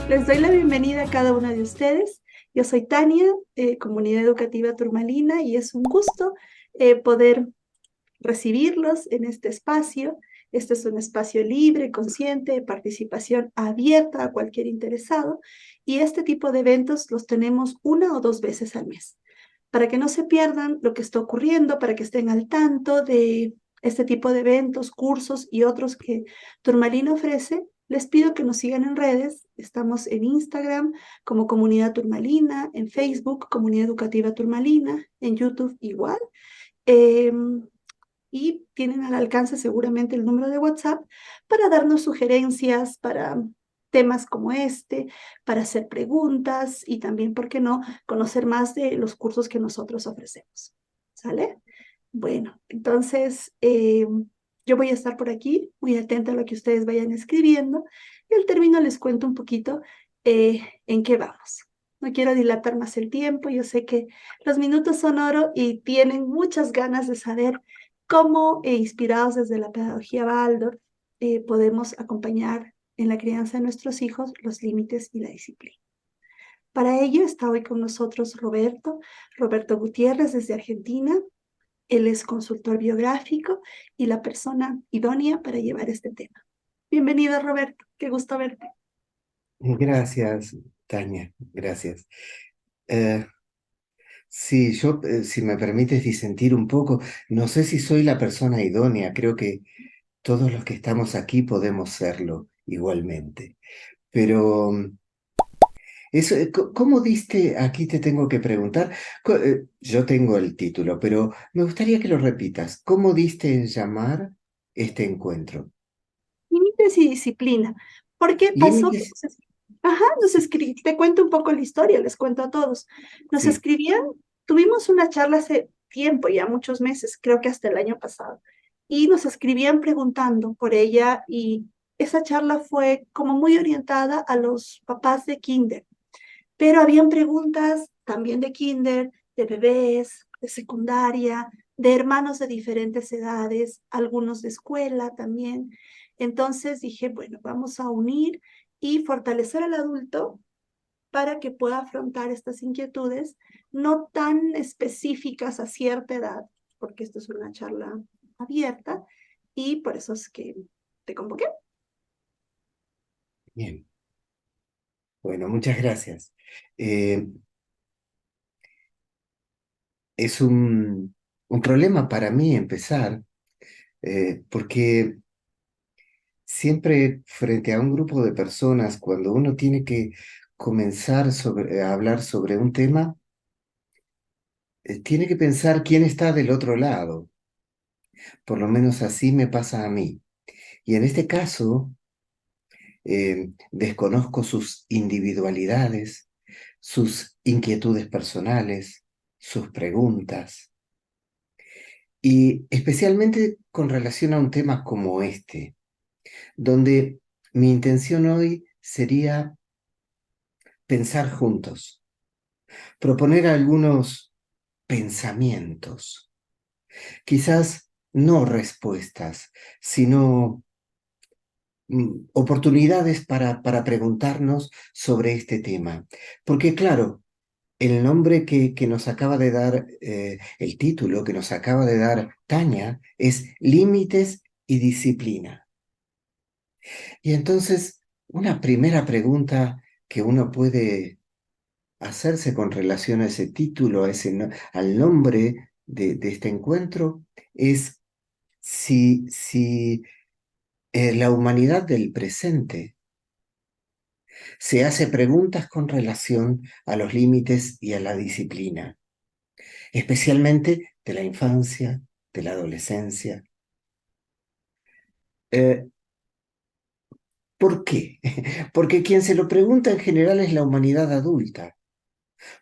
Les doy la bienvenida a cada una de ustedes. Yo soy Tania, Comunidad Educativa Turmalina, y es un gusto poder recibirlos en este espacio. Este es un espacio libre, consciente, de participación abierta a cualquier interesado, y este tipo de eventos los tenemos una o dos veces al mes, para que no se pierdan lo que está ocurriendo, para que estén al tanto de este tipo de eventos, cursos y otros que Turmalina ofrece. Les pido que nos sigan en redes. Estamos en Instagram como Comunidad Turmalina, en Facebook Comunidad Educativa Turmalina, en YouTube igual. Eh, y tienen al alcance seguramente el número de WhatsApp para darnos sugerencias para temas como este, para hacer preguntas y también, ¿por qué no?, conocer más de los cursos que nosotros ofrecemos. ¿Sale? Bueno, entonces yo voy a estar por aquí, muy atenta a lo que ustedes vayan escribiendo, y al término les cuento un poquito en qué vamos. No quiero dilatar más el tiempo, yo sé que los minutos son oro y tienen muchas ganas de saber cómo, inspirados desde la pedagogía Waldorf, podemos acompañar en la crianza de nuestros hijos los límites y la disciplina. Para ello está hoy con nosotros Roberto Gutiérrez desde Argentina. Él es consultor biográfico y la persona idónea para llevar este tema. Bienvenido, Roberto. Qué gusto verte. Gracias, Tania, gracias. Eh, sí, yo, si me permites disentir un poco, no sé si soy la persona idónea, creo que todos los que estamos aquí podemos serlo igualmente. Pero, eso, ¿cómo diste? Aquí te tengo que preguntar. Yo tengo el título, pero me gustaría que lo repitas. ¿Cómo diste en llamar este encuentro? Límites y disciplina. ¿Por qué pasó que Límites. nos Sí, escribían? Te cuento un poco la historia, les cuento a todos. Nos sí. escribían, tuvimos una charla hace tiempo, ya muchos meses, creo que hasta el año pasado, y nos escribían preguntando por ella, y esa charla fue como muy orientada a los papás de kinder. Pero habían preguntas también de kinder, de bebés, de secundaria, de hermanos de diferentes edades, algunos de escuela también. Entonces dije, bueno, vamos a unir y fortalecer al adulto para que pueda afrontar estas inquietudes no tan específicas a cierta edad, porque esto es una charla abierta, y por eso es que te convoqué. Bien. Bueno, muchas gracias. Eh, es un problema para mí empezar, porque siempre frente a un grupo de personas, cuando uno tiene que comenzar a hablar sobre un tema, tiene que pensar quién está del otro lado. Por lo menos así me pasa a mí. Y en este caso, desconozco sus individualidades, sus inquietudes personales, sus preguntas. Y especialmente con relación a un tema como este, donde mi intención hoy sería pensar juntos, proponer algunos pensamientos, quizás no respuestas, sino oportunidades para preguntarnos sobre este tema. Porque claro, el nombre que nos acaba de dar, el título que nos acaba de dar Tania, es Límites y Disciplina. Y entonces, una primera pregunta que uno puede hacerse con relación a ese título, al nombre de este encuentro, es si la humanidad del presente se hace preguntas con relación a los límites y a la disciplina, especialmente de la infancia, de la adolescencia. Eh, ¿Por qué? Porque quien se lo pregunta en general es la humanidad adulta,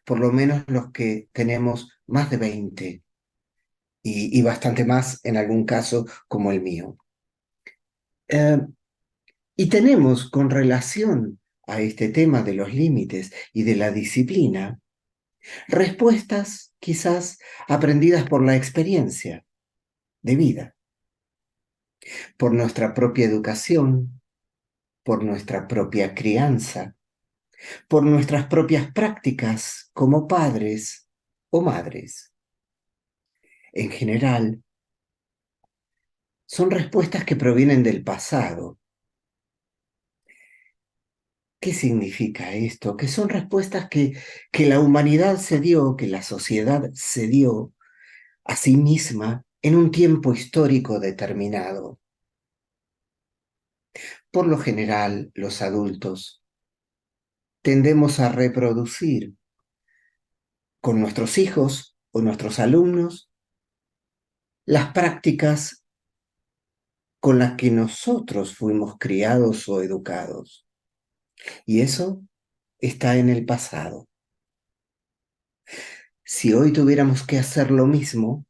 por lo menos los que tenemos más de 20 y bastante más en algún caso como el mío. Eh, y tenemos con relación a este tema de los límites y de la disciplina, respuestas quizás aprendidas por la experiencia de vida, por nuestra propia educación, por nuestra propia crianza. por nuestras propias prácticas como padres o madres. En general, son respuestas que provienen del pasado. ¿Qué significa esto? Que son respuestas que la humanidad se dio, que la sociedad se dio a sí misma en un tiempo histórico determinado. Por lo general, los adultos tendemos a reproducir con nuestros hijos o nuestros alumnos las prácticas con las que nosotros fuimos criados o educados. Y eso está en el pasado. Si hoy tuviéramos que hacer lo mismo,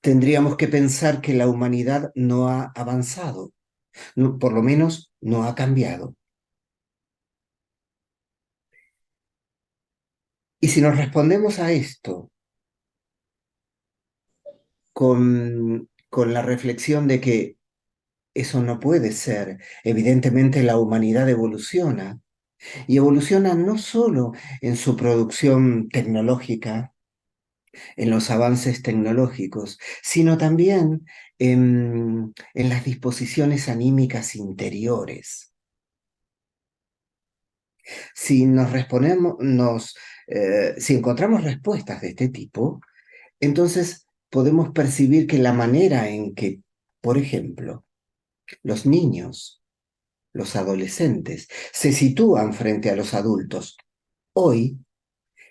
tendríamos que pensar que la humanidad no ha avanzado, por lo menos no ha cambiado. Y si nos respondemos a esto con la reflexión de que eso no puede ser, evidentemente la humanidad evoluciona, y evoluciona no solo en su producción tecnológica, en los avances tecnológicos, sino también en las disposiciones anímicas interiores. Si nos respondemos, si encontramos respuestas de este tipo, entonces podemos percibir que la manera en que, por ejemplo, los niños, los adolescentes, se sitúan frente a los adultos hoy,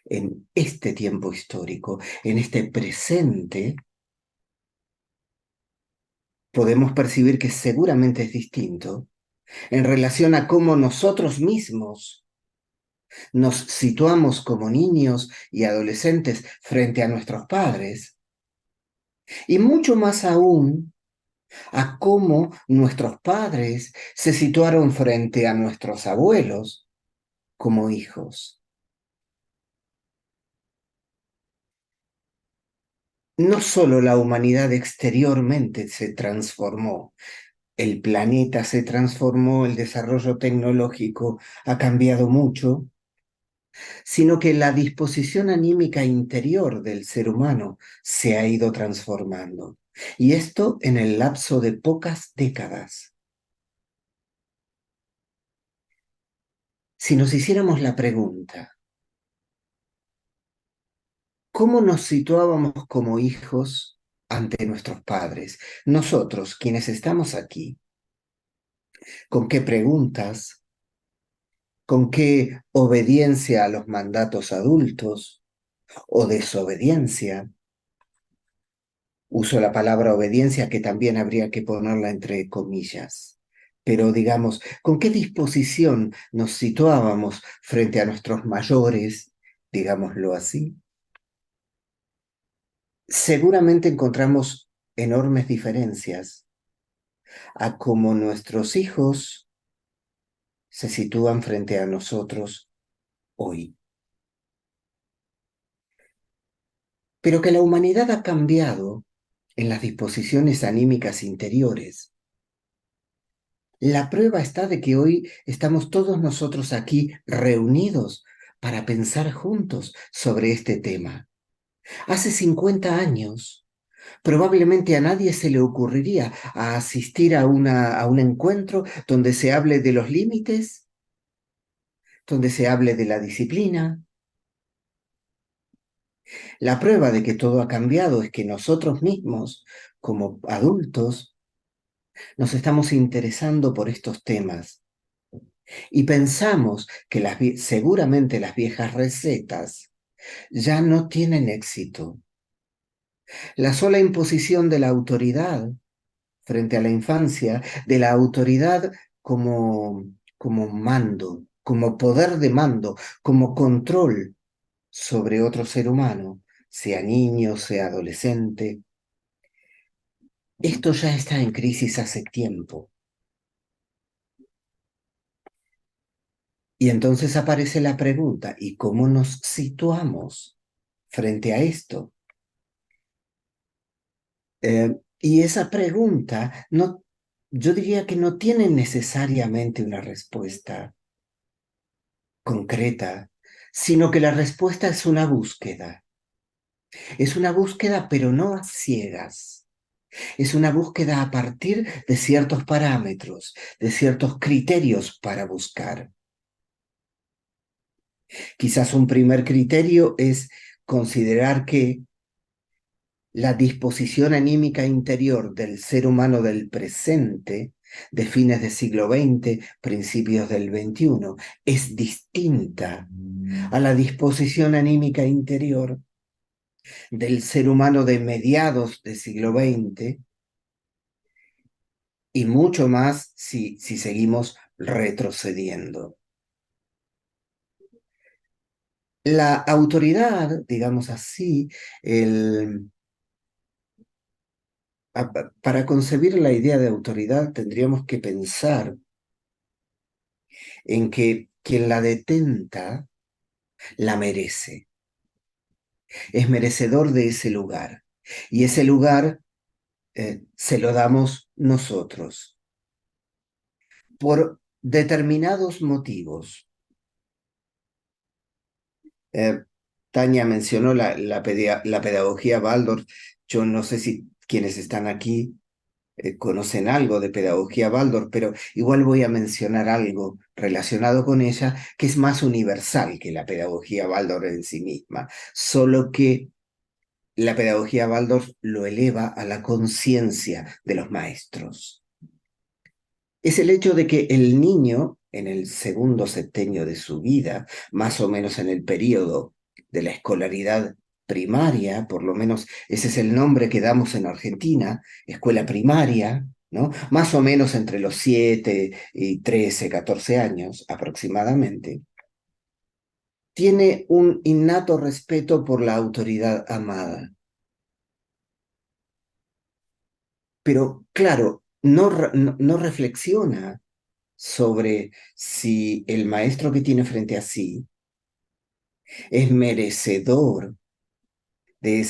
en este tiempo histórico, en este presente, podemos percibir que seguramente es distinto en relación a cómo nosotros mismos nos situamos como niños y adolescentes frente a nuestros padres, y mucho más aún a cómo nuestros padres se situaron frente a nuestros abuelos como hijos. No solo la humanidad exteriormente se transformó, el planeta se transformó, el desarrollo tecnológico ha cambiado mucho, sino que la disposición anímica interior del ser humano se ha ido transformando. Y esto en el lapso de pocas décadas. Si nos hiciéramos la pregunta, ¿cómo nos situábamos como hijos ante nuestros padres? Nosotros, quienes estamos aquí, ¿con qué preguntas? ¿Con qué obediencia a los mandatos adultos o desobediencia? Uso la palabra obediencia, que también habría que ponerla entre comillas. Pero digamos, ¿con qué disposición nos situábamos frente a nuestros mayores, digámoslo así? Seguramente encontramos enormes diferencias a cómo nuestros hijos se sitúan frente a nosotros hoy. Pero que la humanidad ha cambiado en las disposiciones anímicas interiores. La prueba está de que hoy estamos todos nosotros aquí reunidos para pensar juntos sobre este tema. Hace 50 años, probablemente a nadie se le ocurriría a asistir a un encuentro donde se hable de los límites, donde se hable de la disciplina. La prueba de que todo ha cambiado es que nosotros mismos, como adultos, nos estamos interesando por estos temas y pensamos que seguramente las viejas recetas ya no tienen éxito. La sola imposición de la autoridad frente a la infancia, de la autoridad como mando, como poder de mando, como control sobre otro ser humano, sea niño, sea adolescente. Esto ya está en crisis hace tiempo. Y entonces aparece la pregunta, ¿y cómo nos situamos frente a esto? Y esa pregunta no, yo diría que no tiene necesariamente una respuesta concreta, sino que la respuesta es una búsqueda. Es una búsqueda, pero no a ciegas. Es una búsqueda a partir de ciertos parámetros, de ciertos criterios para buscar. Quizás un primer criterio es considerar que la disposición anímica interior del ser humano del presente, de fines del siglo XX, principios del XXI, es distinta a la disposición anímica interior del ser humano de mediados del siglo XX y mucho más si seguimos retrocediendo. La autoridad, digamos así, para concebir la idea de autoridad tendríamos que pensar en que quien la detenta la merece, es merecedor de ese lugar y ese lugar se lo damos nosotros por determinados motivos. Eh, Tania mencionó la pedagogía Waldorf. Yo no sé si quienes están aquí conocen algo de pedagogía Waldorf, pero igual voy a mencionar algo relacionado con ella que es más universal que la pedagogía Waldorf en sí misma, solo que la pedagogía Waldorf lo eleva a la conciencia de los maestros. Es el hecho de que el niño, en el segundo septenio de su vida, más o menos en el periodo de la escolaridad primaria, por lo menos ese es el nombre que damos en Argentina, escuela primaria, ¿no? Más o menos entre los 7 y 13, 14 años aproximadamente, tiene un innato respeto por la autoridad amada. Pero claro, no reflexiona sobre si el maestro que tiene frente a sí es merecedor de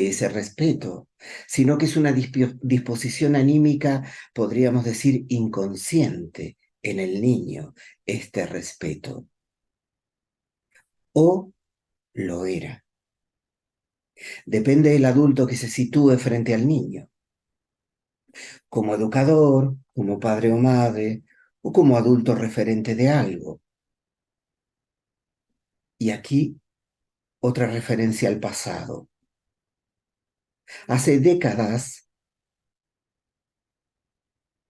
ese respeto, sino que es una disposición anímica, podríamos decir, inconsciente en el niño, este respeto. O lo era. Depende del adulto que se sitúe frente al niño, como educador, como padre o madre, o como adulto referente de algo. Y aquí otra referencia al pasado. Hace décadas,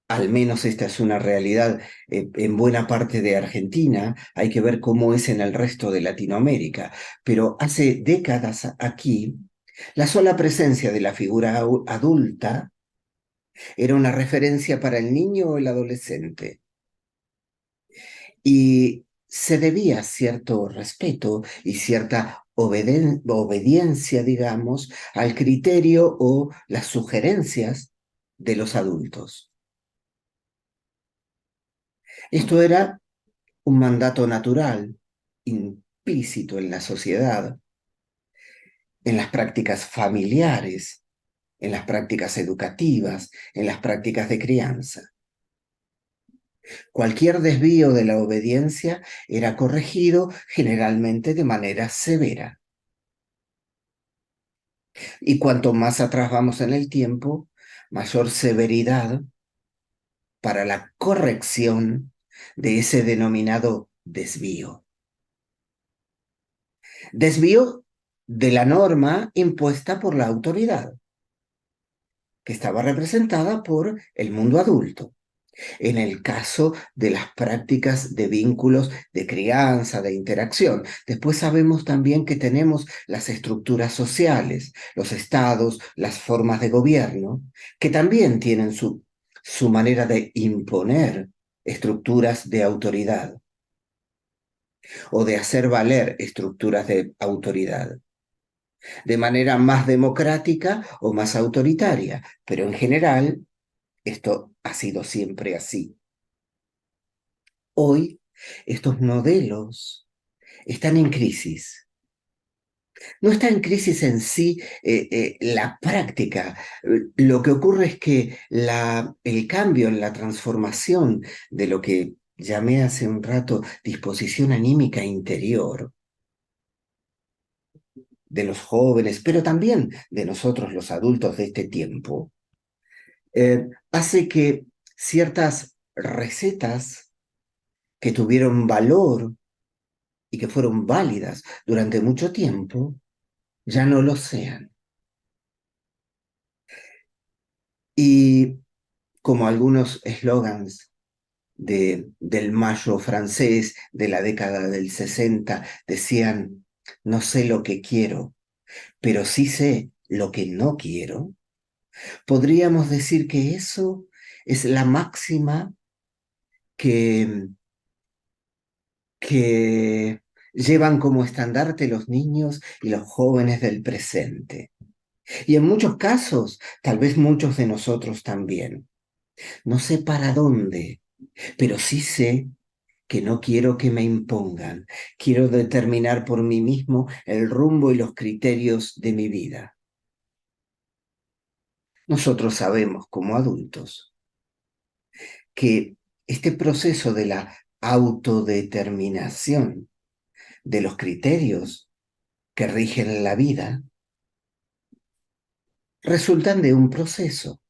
al menos esta es una realidad en buena parte de Argentina, hay que ver cómo es en el resto de Latinoamérica, pero hace décadas aquí, la sola presencia de la figura adulta era una referencia para el niño o el adolescente. Y se debía cierto respeto y cierta obediencia, digamos, al criterio o las sugerencias de los adultos. Esto era un mandato natural, implícito en la sociedad, en las prácticas familiares, en las prácticas educativas, en las prácticas de crianza. Cualquier desvío de la obediencia era corregido generalmente de manera severa. Y cuanto más atrás vamos en el tiempo, mayor severidad para la corrección de ese denominado desvío. Desvío de la norma impuesta por la autoridad, que estaba representada por el mundo adulto. En el caso de las prácticas de vínculos de crianza, de interacción. Después sabemos también que tenemos las estructuras sociales, los estados, las formas de gobierno, que también tienen su manera de imponer estructuras de autoridad o de hacer valer estructuras de autoridad de manera más democrática o más autoritaria, pero en general esto ha sido siempre así. Hoy, estos modelos están en crisis. No está en crisis en sí la práctica. Lo que ocurre es que el cambio en la transformación de lo que llamé hace un rato disposición anímica interior de los jóvenes, pero también de nosotros los adultos de este tiempo, hace que ciertas recetas que tuvieron valor y que fueron válidas durante mucho tiempo, ya no lo sean. Y como algunos eslogans del mayo francés de la década del 60 decían, no sé lo que quiero, pero sí sé lo que no quiero, podríamos decir que eso es la máxima que, que llevan como estandarte los niños y los jóvenes del presente. Y en muchos casos, tal vez muchos de nosotros también. No sé para dónde, pero sí sé que no quiero que me impongan. Quiero determinar por mí mismo el rumbo y los criterios de mi vida. Nosotros sabemos como adultos que este proceso de la autodeterminación de los criterios que rigen la vida resultan de un proceso.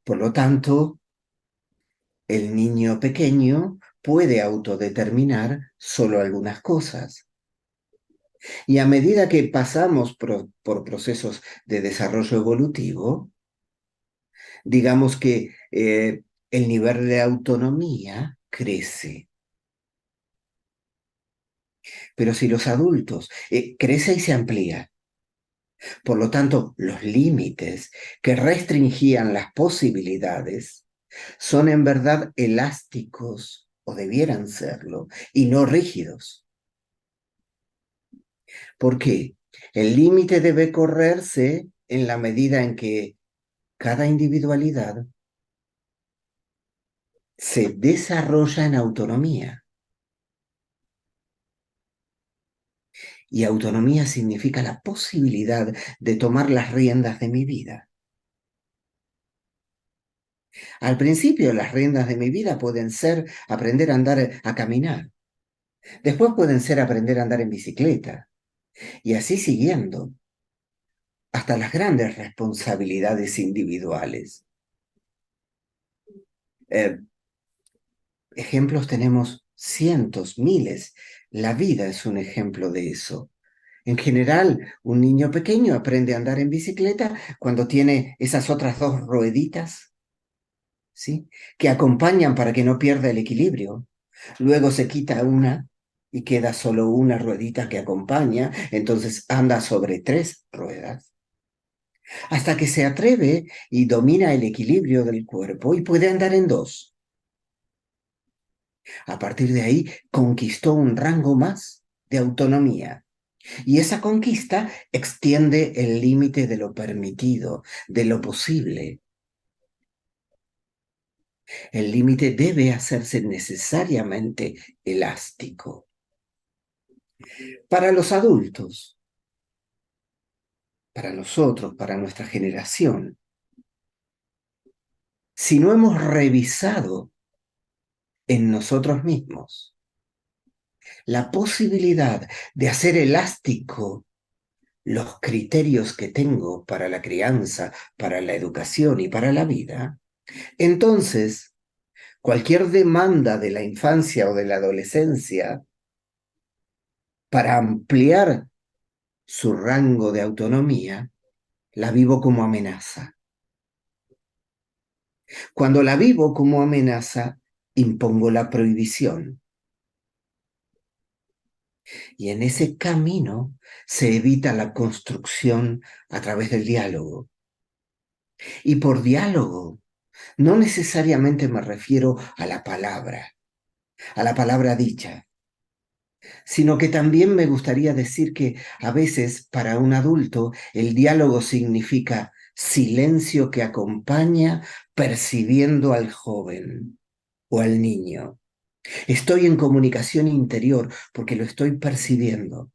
Por lo tanto, el niño pequeño puede autodeterminar solo algunas cosas. Y a medida que pasamos por procesos de desarrollo evolutivo, digamos que el nivel de autonomía crece. Pero si los adultos crece y se amplía, por lo tanto, los límites que restringían las posibilidades son en verdad elásticos, o debieran serlo, y no rígidos. ¿Por qué? El límite debe correrse en la medida en que cada individualidad se desarrolla en autonomía. Y autonomía significa la posibilidad de tomar las riendas de mi vida. Al principio, las riendas de mi vida pueden ser aprender a andar a caminar. Después pueden ser aprender a andar en bicicleta. Y así siguiendo, hasta las grandes responsabilidades individuales. Eh, Ejemplos tenemos cientos, miles. La vida es un ejemplo de eso. En general, un niño pequeño aprende a andar en bicicleta cuando tiene esas otras dos rueditas, ¿sí? Que acompañan para que no pierda el equilibrio. Luego se quita una y queda solo una ruedita que acompaña, entonces anda sobre tres ruedas, hasta que se atreve y domina el equilibrio del cuerpo y puede andar en dos. A partir de ahí conquistó un rango más de autonomía. Y esa conquista extiende el límite de lo permitido, de lo posible. El límite debe hacerse necesariamente elástico. Para los adultos, para nosotros, para nuestra generación, si no hemos revisado en nosotros mismos la posibilidad de hacer elástico los criterios que tengo para la crianza, para la educación y para la vida, entonces cualquier demanda de la infancia o de la adolescencia para ampliar su rango de autonomía, la vivo como amenaza. Cuando la vivo como amenaza, impongo la prohibición. Y en ese camino se evita la construcción a través del diálogo. Y por diálogo, no necesariamente me refiero a la palabra dicha, sino que también me gustaría decir que a veces para un adulto el diálogo significa silencio que acompaña percibiendo al joven o al niño. Estoy en comunicación interior porque lo estoy percibiendo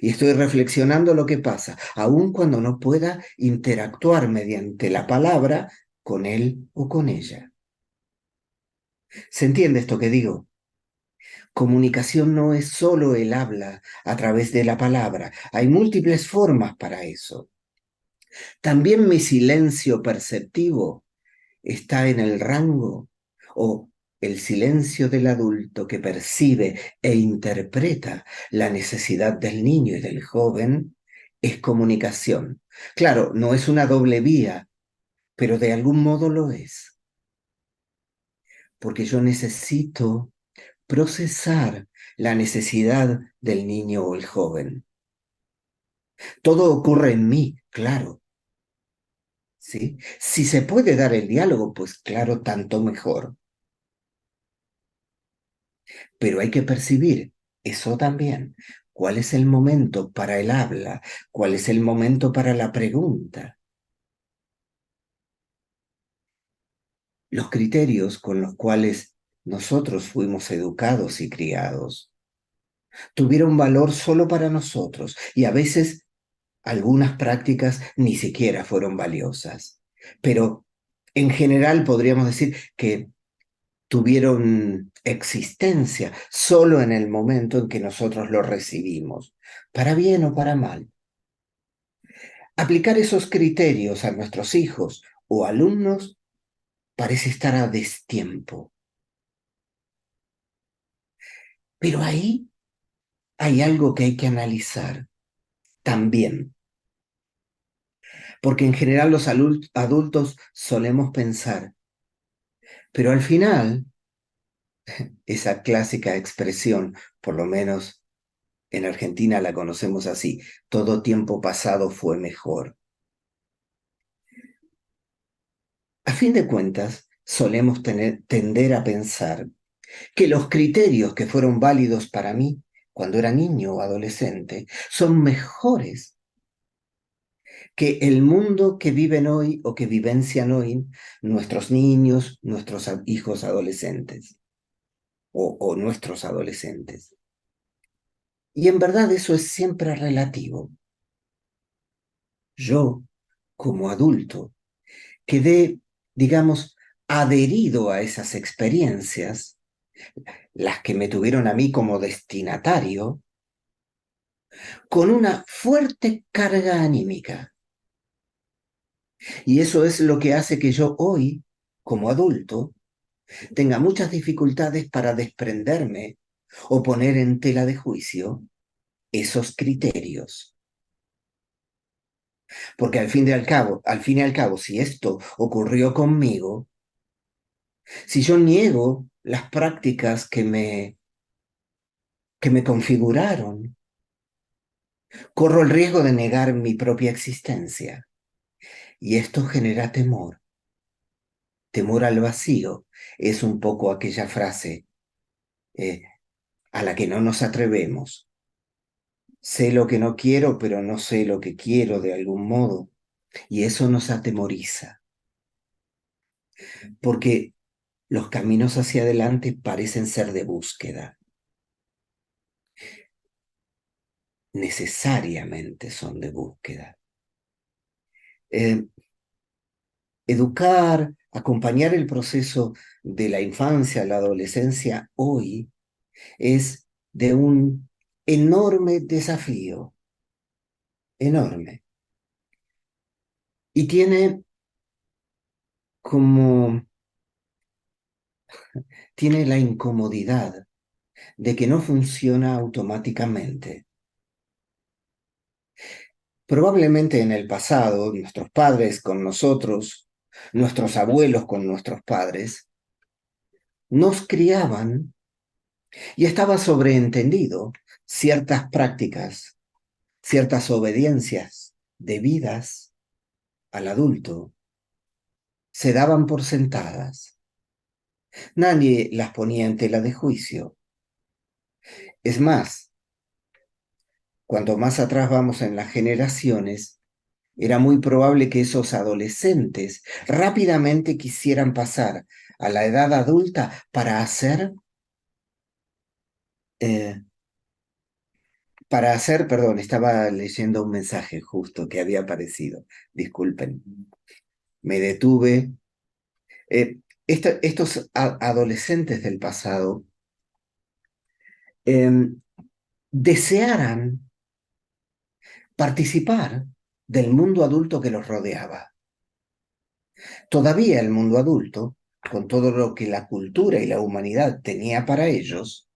y estoy reflexionando lo que pasa, aun cuando no pueda interactuar mediante la palabra con él o con ella. ¿Se entiende esto que digo? Comunicación no es solo el habla a través de la palabra, hay múltiples formas para eso. También mi silencio perceptivo está en el rango o el silencio del adulto que percibe e interpreta la necesidad del niño y del joven es comunicación. Claro, no es una doble vía, pero de algún modo lo es, porque yo necesito procesar la necesidad del niño o el joven. Todo ocurre en mí, claro, ¿sí? Si se puede dar el diálogo, pues claro, tanto mejor. Pero hay que percibir eso también. ¿Cuál es el momento para el habla? ¿Cuál es el momento para la pregunta? Los criterios con los cuales nosotros fuimos educados y criados tuvieron valor solo para nosotros y a veces algunas prácticas ni siquiera fueron valiosas. Pero en general podríamos decir que tuvieron existencia solo en el momento en que nosotros lo recibimos, para bien o para mal. Aplicar esos criterios a nuestros hijos o alumnos parece estar a destiempo. Pero ahí hay algo que hay que analizar también, porque en general los adultos solemos pensar, pero al final, esa clásica expresión, por lo menos en Argentina la conocemos así, todo tiempo pasado fue mejor. A fin de cuentas, solemos tender a pensar que los criterios que fueron válidos para mí cuando era niño o adolescente son mejores que el mundo que viven hoy o que vivencian hoy nuestros niños, nuestros hijos adolescentes o nuestros adolescentes. Y en verdad eso es siempre relativo. Yo, como adulto, quedé, digamos, adherido a esas experiencias, las que me tuvieron a mí como destinatario, con una fuerte carga anímica. Y eso es lo que hace que yo hoy, como adulto, tenga muchas dificultades para desprenderme o poner en tela de juicio esos criterios. Porque al fin y al cabo, si esto ocurrió conmigo, si yo niego las prácticas que me configuraron, corro el riesgo de negar mi propia existencia. Y esto genera temor. Temor al vacío es un poco aquella frase eh, a la que no nos atrevemos. Sé lo que no quiero, pero no sé lo que quiero de algún modo. Y eso nos atemoriza, porque los caminos hacia adelante parecen ser de búsqueda. Necesariamente son de búsqueda. Eh, Educar, acompañar el proceso de la infancia, la adolescencia hoy es de un enorme desafío, enorme. Y como, tiene la incomodidad de que no funciona automáticamente. Probablemente en el pasado, nuestros padres con nosotros, nuestros abuelos con nuestros padres, nos criaban y estaba sobreentendido ciertas prácticas, ciertas obediencias debidas al adulto, se daban por sentadas. Nadie las ponía en tela de juicio. Es más, cuanto más atrás vamos en las generaciones, era muy probable que esos adolescentes rápidamente quisieran pasar a la edad adulta eh, perdón, estaba leyendo un mensaje justo que había aparecido. Disculpen, me detuve eh, estos adolescentes del pasado desearan participar del mundo adulto que los rodeaba. Todavía el mundo adulto, con todo lo que la cultura y la humanidad tenía para ellos,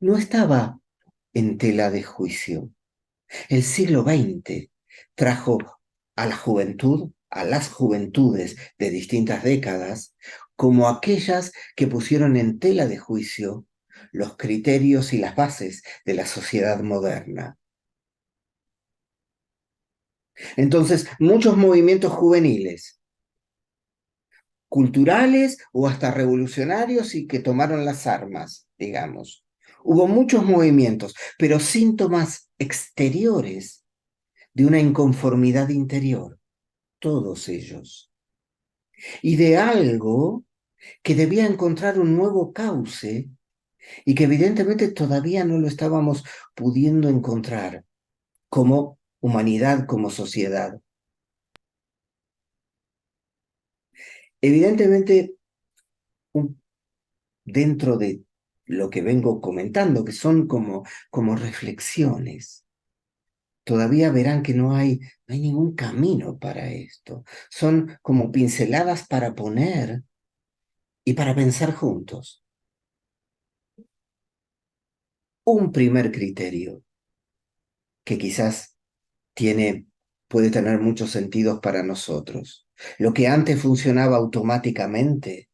no estaba en tela de juicio. El siglo XX trajo a la juventud, a las juventudes de distintas décadas, como aquellas que pusieron en tela de juicio los criterios y las bases de la sociedad moderna. Entonces, muchos movimientos juveniles, culturales o hasta revolucionarios y que tomaron las armas, digamos. Hubo muchos movimientos, pero síntomas exteriores de una inconformidad interior, todos ellos, y de algo que debía encontrar un nuevo cauce y que evidentemente todavía no lo estábamos pudiendo encontrar como humanidad, como sociedad. Evidentemente, dentro de lo que vengo comentando, que son como reflexiones, todavía verán que no hay ningún camino para esto. Son como pinceladas para poner y para pensar juntos. Un primer criterio que quizás puede tener muchos sentidos para nosotros. Lo que antes funcionaba automáticamente,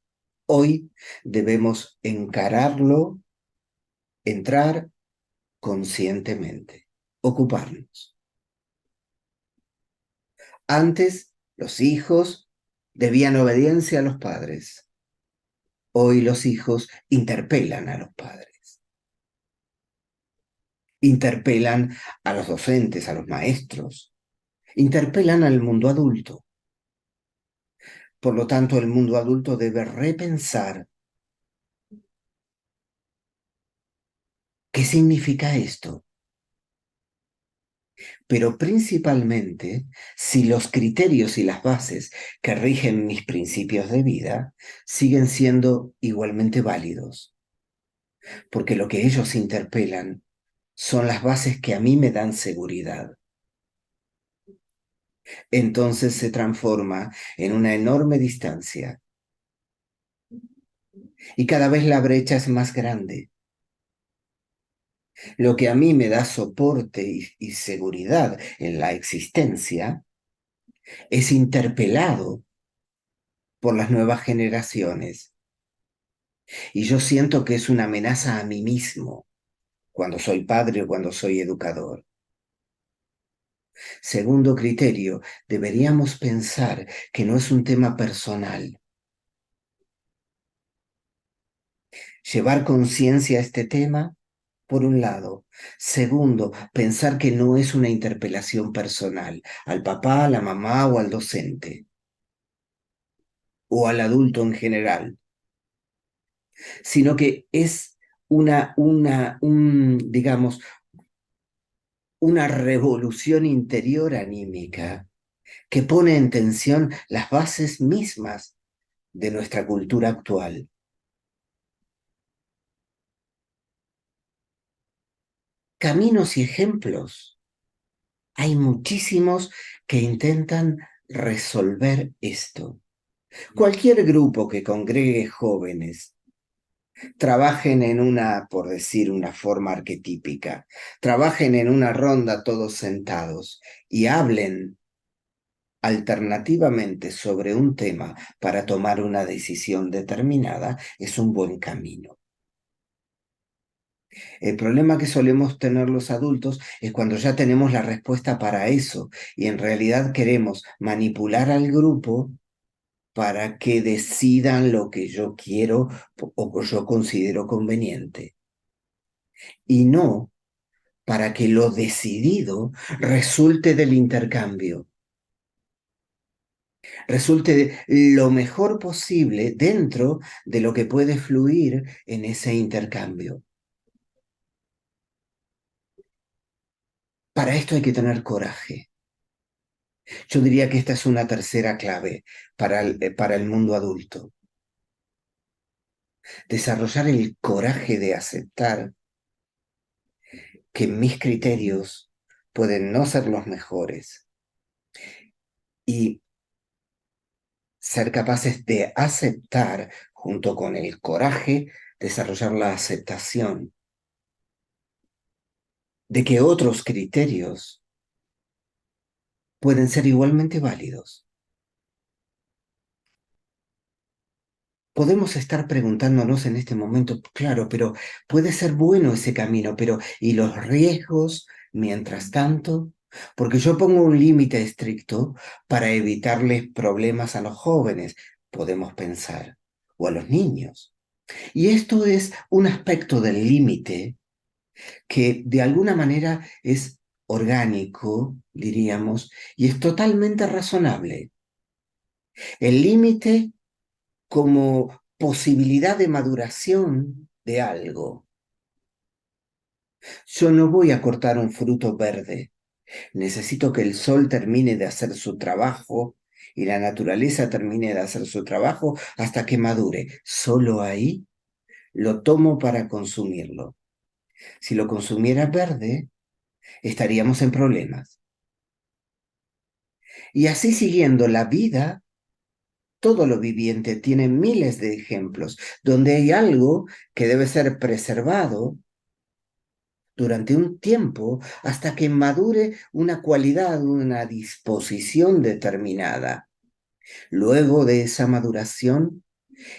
hoy debemos encararlo, entrar conscientemente, ocuparnos. Antes, los hijos debían obediencia a los padres. Hoy los hijos interpelan a los padres. Interpelan a los docentes, a los maestros. Interpelan al mundo adulto. Por lo tanto, el mundo adulto debe repensar qué significa esto. Pero principalmente, si los criterios y las bases que rigen mis principios de vida siguen siendo igualmente válidos. Porque lo que ellos interpelan son las bases que a mí me dan seguridad. Entonces se transforma en una enorme distancia y cada vez la brecha es más grande. Lo que a mí me da soporte y seguridad en la existencia es interpelado por las nuevas generaciones y yo siento que es una amenaza a mí mismo cuando soy padre o cuando soy educador. Segundo criterio, deberíamos pensar que no es un tema personal. Llevar conciencia a este tema, por un lado. Segundo, pensar que no es una interpelación personal al papá, a la mamá o al docente o al adulto en general, sino que es digamos, una revolución interior anímica que pone en tensión las bases mismas de nuestra cultura actual. Caminos y ejemplos. Hay muchísimos que intentan resolver esto. Cualquier grupo que congregue jóvenes, trabajen en por decir una forma arquetípica, trabajen en una ronda todos sentados y hablen alternativamente sobre un tema para tomar una decisión determinada, es un buen camino. El problema que solemos tener los adultos es cuando ya tenemos la respuesta para eso y en realidad queremos manipular al grupo para que decidan lo que yo quiero o yo considero conveniente. Y no para que lo decidido resulte del intercambio, resulte lo mejor posible dentro de lo que puede fluir en ese intercambio. Para esto hay que tener coraje. Yo diría que esta es una tercera clave para el mundo adulto. Desarrollar el coraje de aceptar que mis criterios pueden no ser los mejores y ser capaces de aceptar, junto con el coraje, desarrollar la aceptación de que otros criterios pueden ser igualmente válidos. Podemos estar preguntándonos en este momento, claro, pero puede ser bueno ese camino, pero ¿y los riesgos mientras tanto? Porque yo pongo un límite estricto para evitarles problemas a los jóvenes, podemos pensar, o a los niños. Y esto es un aspecto del límite que de alguna manera es orgánico, diríamos, y es totalmente razonable. El límite como posibilidad de maduración de algo. Yo no voy a cortar un fruto verde. Necesito que el sol termine de hacer su trabajo y la naturaleza termine de hacer su trabajo hasta que madure. Solo ahí lo tomo para consumirlo. Si lo consumiera verde, estaríamos en problemas. Y así siguiendo la vida, todo lo viviente tiene miles de ejemplos donde hay algo que debe ser preservado durante un tiempo hasta que madure una cualidad, una disposición determinada. Luego de esa maduración,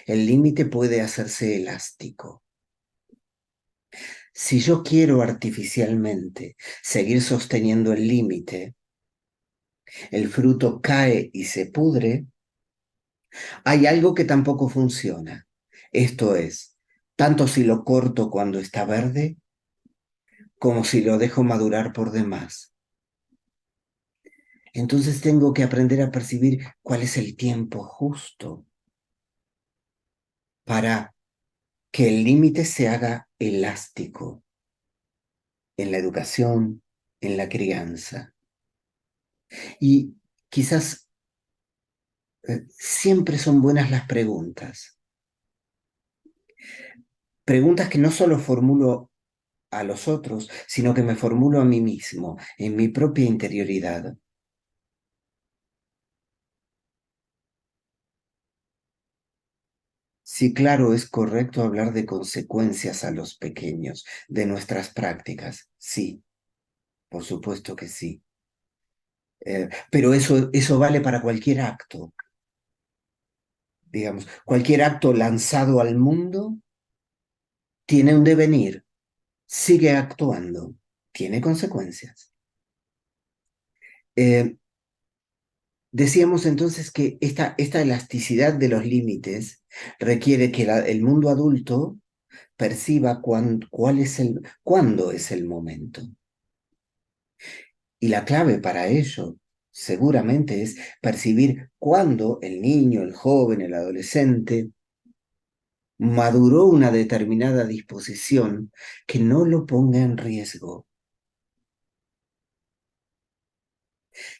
el límite puede hacerse elástico. Si yo quiero artificialmente seguir sosteniendo el límite, el fruto cae y se pudre, hay algo que tampoco funciona. Esto es, tanto si lo corto cuando está verde, como si lo dejo madurar por demás. Entonces tengo que aprender a percibir cuál es el tiempo justo para que el límite se haga elástico en la educación, en la crianza. Y quizás siempre son buenas las preguntas. Preguntas que no solo formulo a los otros, sino que me formulo a mí mismo, en mi propia interioridad. Sí, claro, es correcto hablar de consecuencias a los pequeños, de nuestras prácticas. Sí, por supuesto que sí. Pero eso vale para cualquier acto, digamos. Cualquier acto lanzado al mundo tiene un devenir, sigue actuando, tiene consecuencias. Eh, Decíamos entonces que esta elasticidad de los límites requiere que el mundo adulto perciba cuándo es el momento. Y la clave para ello seguramente es percibir cuándo el niño, el joven, el adolescente maduró una determinada disposición que no lo ponga en riesgo,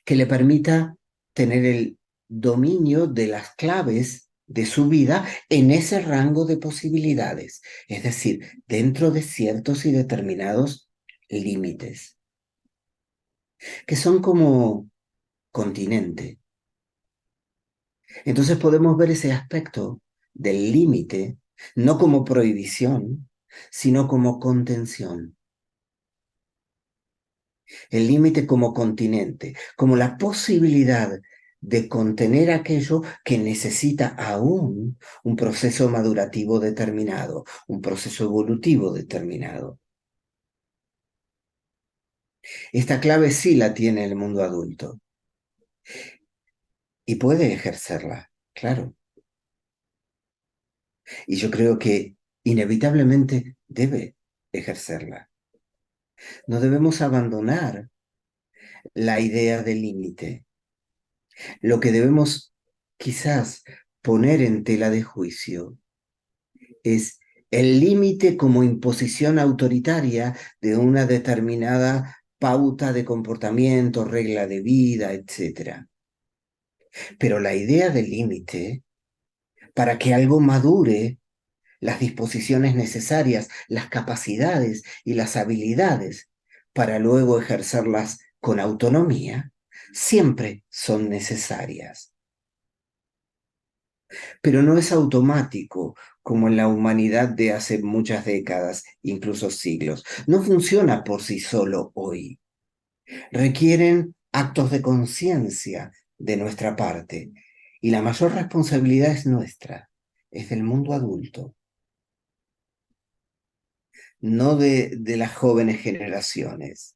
que le permita tener el dominio de las claves de su vida en ese rango de posibilidades, es decir, dentro de ciertos y determinados límites, que son como continente. Entonces podemos ver ese aspecto del límite no como prohibición, sino como contención. El límite como continente, como la posibilidad de contener aquello que necesita aún un proceso madurativo determinado, un proceso evolutivo determinado. Esta clave sí la tiene el mundo adulto y puede ejercerla, claro. Y yo creo que inevitablemente debe ejercerla. No debemos abandonar la idea del límite. Lo que debemos quizás poner en tela de juicio es el límite como imposición autoritaria de una determinada pauta de comportamiento, regla de vida, etc. Pero la idea del límite, para que algo madure, las disposiciones necesarias, las capacidades y las habilidades para luego ejercerlas con autonomía, siempre son necesarias. Pero no es automático como en la humanidad de hace muchas décadas, incluso siglos. No funciona por sí solo hoy. Requieren actos de conciencia de nuestra parte y la mayor responsabilidad es nuestra, es del mundo adulto, no de las jóvenes generaciones.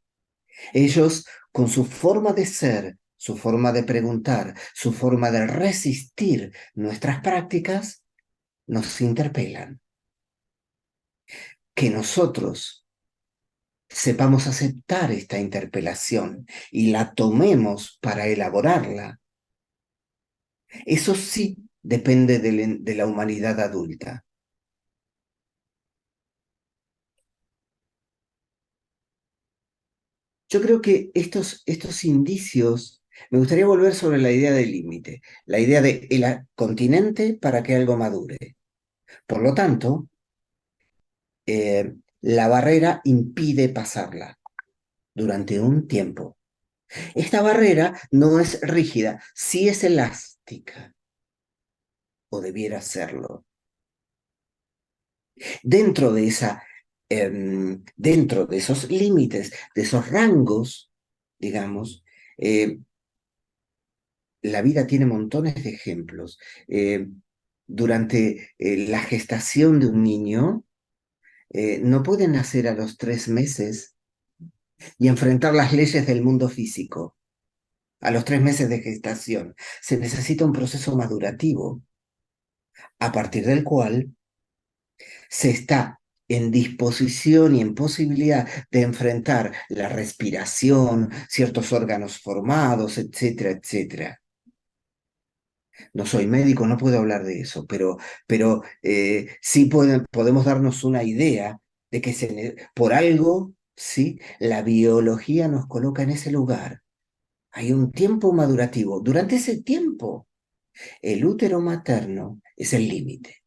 Ellos, con su forma de ser, su forma de preguntar, su forma de resistir nuestras prácticas, nos interpelan. Que nosotros sepamos aceptar esta interpelación y la tomemos para elaborarla, eso sí depende de la humanidad adulta. Yo creo que estos indicios, me gustaría volver sobre la idea del límite, la idea de el continente para que algo madure. Por lo tanto, la barrera impide pasarla durante un tiempo. Esta barrera no es rígida, sí es elástica, o debiera serlo. Dentro de dentro de esos límites, de esos rangos, digamos, la vida tiene montones de ejemplos. Durante la gestación de un niño, no puede nacer a los 3 meses y enfrentar las leyes del mundo físico. A los 3 meses de gestación se necesita un proceso madurativo, a partir del cual se está en disposición y en posibilidad de enfrentar la respiración, ciertos órganos formados, etcétera, etcétera. No soy médico, no puedo hablar de eso, pero sí podemos darnos una idea de que por algo, ¿sí? La biología nos coloca en ese lugar. Hay un tiempo madurativo. Durante ese tiempo, el útero materno es el límite,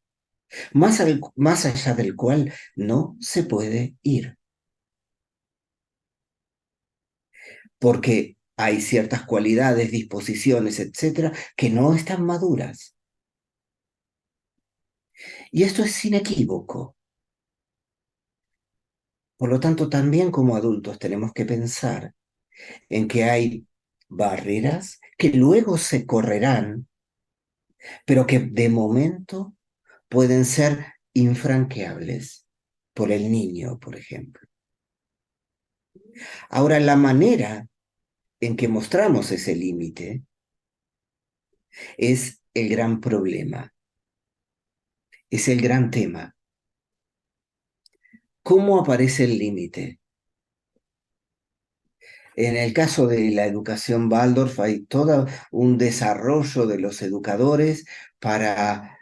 más allá del cual no se puede ir, porque hay ciertas cualidades, disposiciones, etcétera, que no están maduras. Y esto es inequívoco. Por lo tanto, también como adultos tenemos que pensar en que hay barreras que luego se correrán, pero que de momento pueden ser infranqueables por el niño, por ejemplo. Ahora, la manera en que mostramos ese límite es el gran problema, es el gran tema. ¿Cómo aparece el límite? En el caso de la educación Waldorf hay todo un desarrollo de los educadores para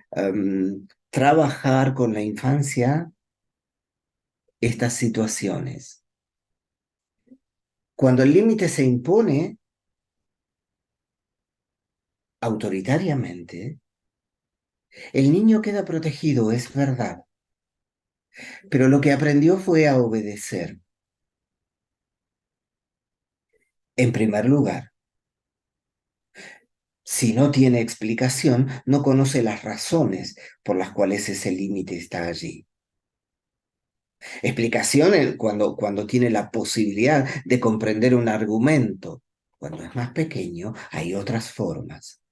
trabajar con la infancia estas situaciones. Cuando el límite se impone autoritariamente, el niño queda protegido, es verdad, pero lo que aprendió fue a obedecer. En primer lugar, si no tiene explicación, no conoce las razones por las cuales ese límite está allí. Explicación cuando tiene la posibilidad de comprender un argumento. Cuando es más pequeño, hay otras formas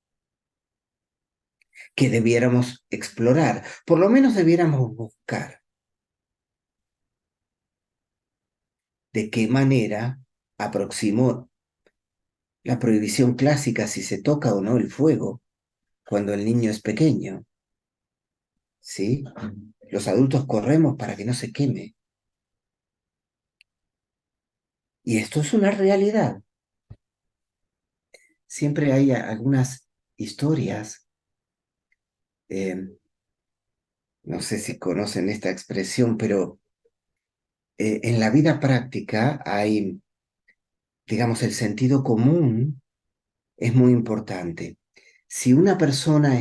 que debiéramos explorar, por lo menos debiéramos buscar de qué manera aproximó la prohibición clásica si se toca o no el fuego cuando el niño es pequeño. ¿Sí? Los adultos corremos para que no se queme. Y esto es una realidad. Siempre hay algunas historias, eh, no sé si conocen esta expresión, pero en la vida práctica hay digamos, el sentido común es muy importante. Si una persona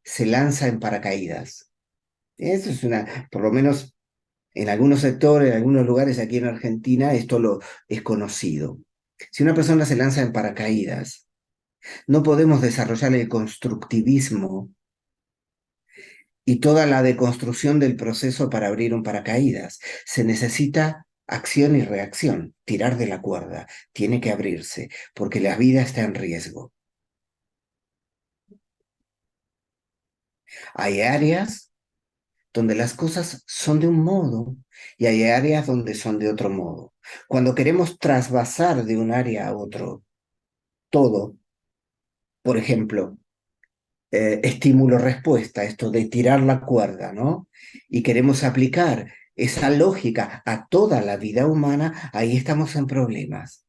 se lanza en paracaídas, eso es por lo menos en algunos sectores, en algunos lugares aquí en Argentina, esto es conocido. Si una persona se lanza en paracaídas, no podemos desarrollar el constructivismo y toda la deconstrucción del proceso para abrir un paracaídas. Se necesita acción y reacción, tirar de la cuerda, tiene que abrirse, porque la vida está en riesgo. Hay áreas donde las cosas son de un modo y hay áreas donde son de otro modo. Cuando queremos trasvasar de un área a otro todo, por ejemplo, estímulo-respuesta, esto de tirar la cuerda, ¿no? Y queremos aplicar esa lógica a toda la vida humana, ahí estamos en problemas.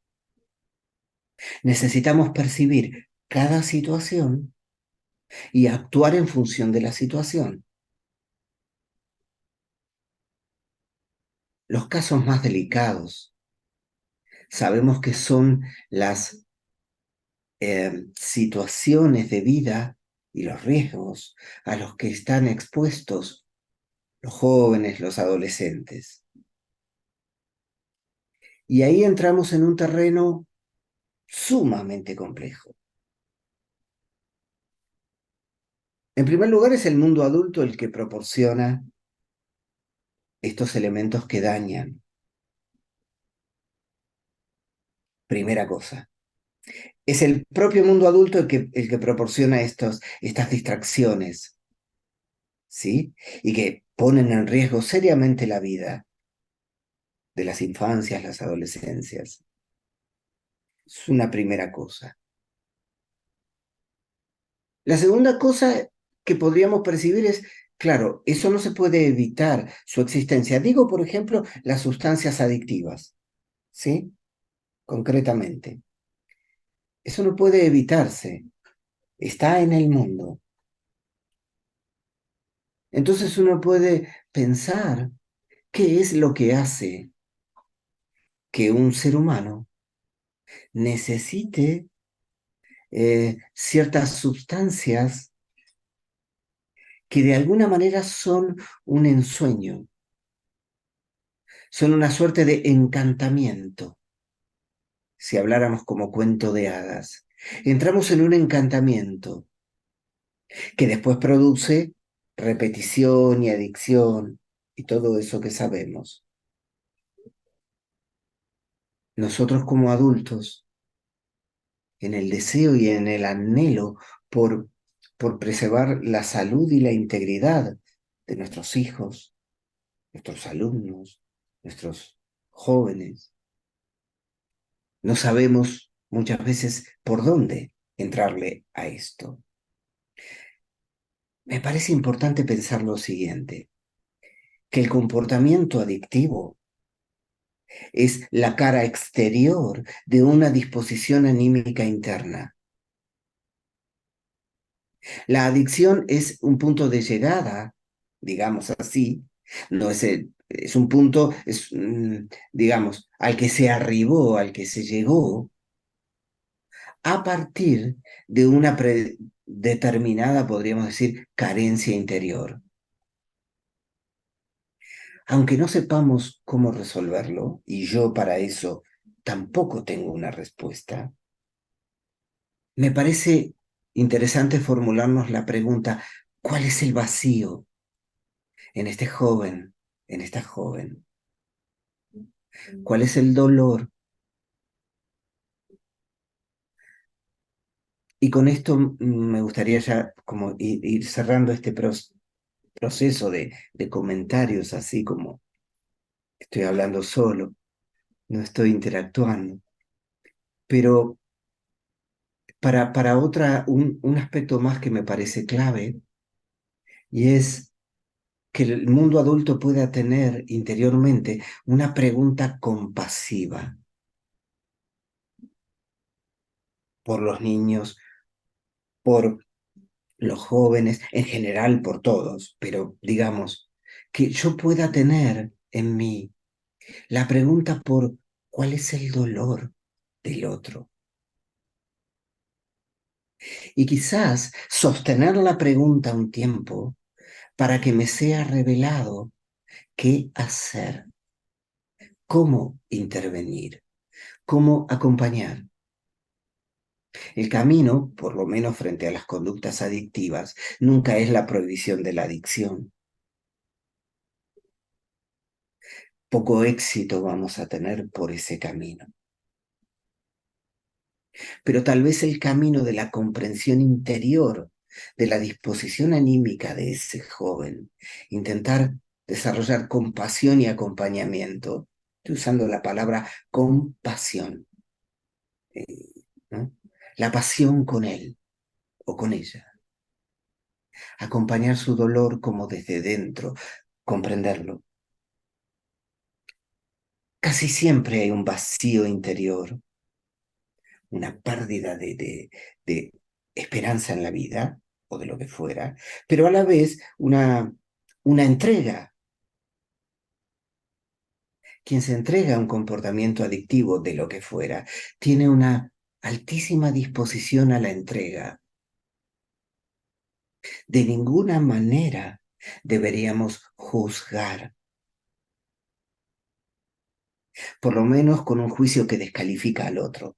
Necesitamos percibir cada situación y actuar en función de la situación. Los casos más delicados sabemos que son las situaciones de vida y los riesgos a los que están expuestos los jóvenes, los adolescentes. Y ahí entramos en un terreno sumamente complejo. En primer lugar, es el mundo adulto el que proporciona estos elementos que dañan. Primera cosa. Es el propio mundo adulto el que proporciona estas distracciones, ¿sí? Y que ponen en riesgo seriamente la vida de las infancias, las adolescencias. Es una primera cosa. La segunda cosa que podríamos percibir es, claro, eso no se puede evitar su existencia. Digo, por ejemplo, las sustancias adictivas, ¿sí? Concretamente. Eso no puede evitarse. Está en el mundo. Entonces uno puede pensar qué es lo que hace que un ser humano necesite ciertas sustancias que de alguna manera son un ensueño, son una suerte de encantamiento, si habláramos como cuento de hadas. Entramos en un encantamiento que después produce repetición y adicción y todo eso que sabemos. Nosotros como adultos, en el deseo y en el anhelo por preservar la salud y la integridad de nuestros hijos, nuestros alumnos, nuestros jóvenes, no sabemos muchas veces por dónde entrarle a esto. Me parece importante pensar lo siguiente, que el comportamiento adictivo es la cara exterior de una disposición anímica interna. La adicción es un punto de llegada, digamos así, no es un punto, digamos, al que se arribó, al que se llegó, a partir de una predeterminada, podríamos decir, carencia interior. Aunque no sepamos cómo resolverlo, y yo para eso tampoco tengo una respuesta, me parece interesante formularnos la pregunta, ¿cuál es el vacío en este joven, en esta joven? ¿Cuál es el dolor? Y con esto me gustaría ya como ir cerrando este proceso de comentarios, así como estoy hablando solo, no estoy interactuando. Pero para un aspecto más que me parece clave, y es que el mundo adulto pueda tener interiormente una pregunta compasiva por los niños, por los jóvenes, en general por todos, pero digamos, que yo pueda tener en mí la pregunta por cuál es el dolor, del otro. Y quizás sostener la pregunta un tiempo para que me sea revelado qué hacer, cómo intervenir, cómo acompañar. El camino, por lo menos frente a las conductas adictivas, nunca es la prohibición de la adicción. Poco éxito vamos a tener por ese camino. Pero tal vez el camino de la comprensión interior, de la disposición anímica de ese joven, intentar desarrollar compasión y acompañamiento, estoy usando la palabra compasión, eh, ¿no? La pasión con él o con ella, acompañar su dolor como desde dentro, comprenderlo. Casi siempre hay un vacío interior, una pérdida de esperanza en la vida o de lo que fuera, pero a la vez una entrega. Quien se entrega a un comportamiento adictivo de lo que fuera, tiene una altísima disposición a la entrega. De ninguna manera deberíamos juzgar, por lo menos con un juicio que descalifica al otro.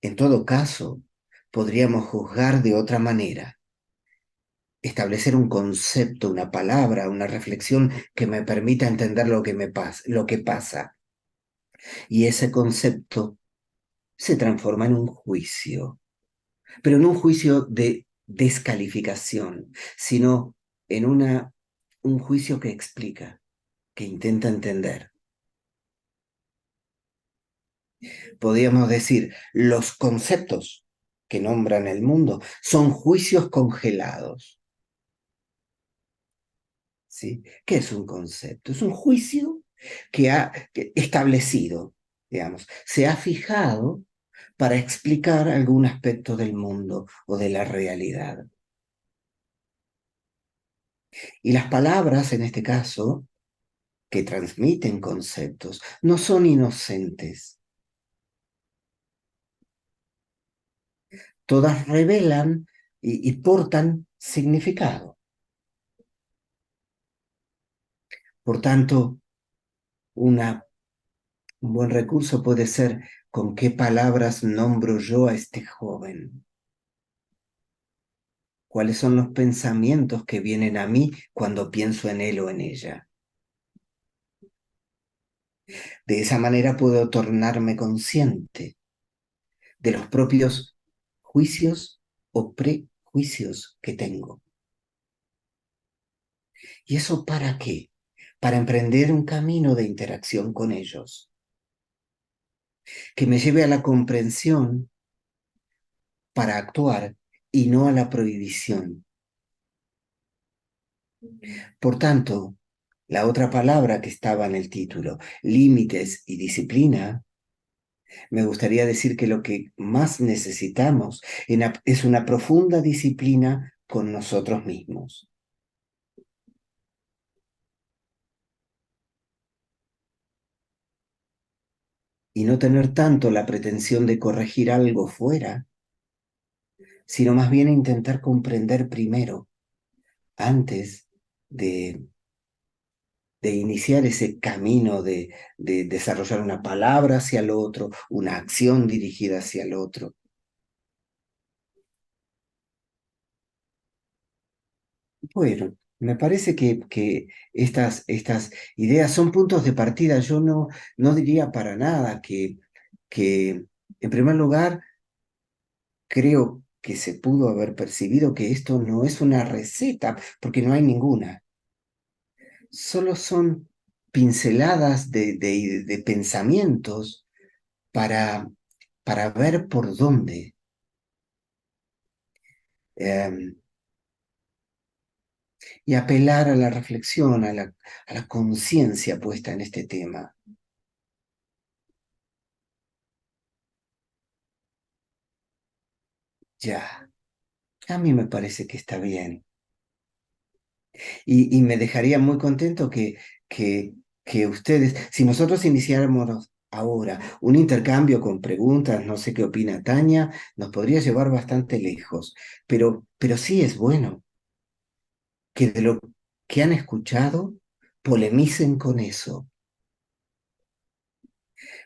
En todo caso, podríamos juzgar de otra manera, establecer un concepto, una palabra, una reflexión que me permita entender lo que pasa. Y ese concepto se transforma en un juicio, pero no un juicio de descalificación, sino en un juicio que explica, que intenta entender. Podríamos decir, los conceptos que nombran el mundo son juicios congelados. ¿Sí? ¿Qué es un concepto? Es un juicio que ha establecido, digamos, se ha fijado para explicar algún aspecto del mundo o de la realidad. Y las palabras, en este caso, que transmiten conceptos, no son inocentes. Todas revelan y portan significado. Por tanto, un buen recurso puede ser con qué palabras nombro yo a este joven. ¿Cuáles son los pensamientos que vienen a mí cuando pienso en él o en ella? De esa manera puedo tornarme consciente de los propios juicios o prejuicios que tengo. ¿Y eso para qué? Para emprender un camino de interacción con ellos, que me lleve a la comprensión para actuar y no a la prohibición. Por tanto, la otra palabra que estaba en el título, límites y disciplina, me gustaría decir que lo que más necesitamos es una profunda disciplina con nosotros mismos. Y no tener tanto la pretensión de corregir algo fuera, sino más bien intentar comprender primero, antes de, de iniciar ese camino de desarrollar una palabra hacia el otro, una acción dirigida hacia el otro. Bueno, me parece que estas ideas son puntos de partida. Yo no diría para nada que, en primer lugar, creo que se pudo haber percibido que esto no es una receta, porque no hay ninguna. Solo son pinceladas de pensamientos para ver por dónde. em, y apelar a la reflexión, a la conciencia puesta en este tema. Ya, a mí me parece que está bien. Y me dejaría muy contento que ustedes, si nosotros iniciáramos Ahora, un intercambio con preguntas, no sé qué opina Tania, nos podría llevar bastante lejos, pero sí es bueno que de lo que han escuchado polemicen con eso,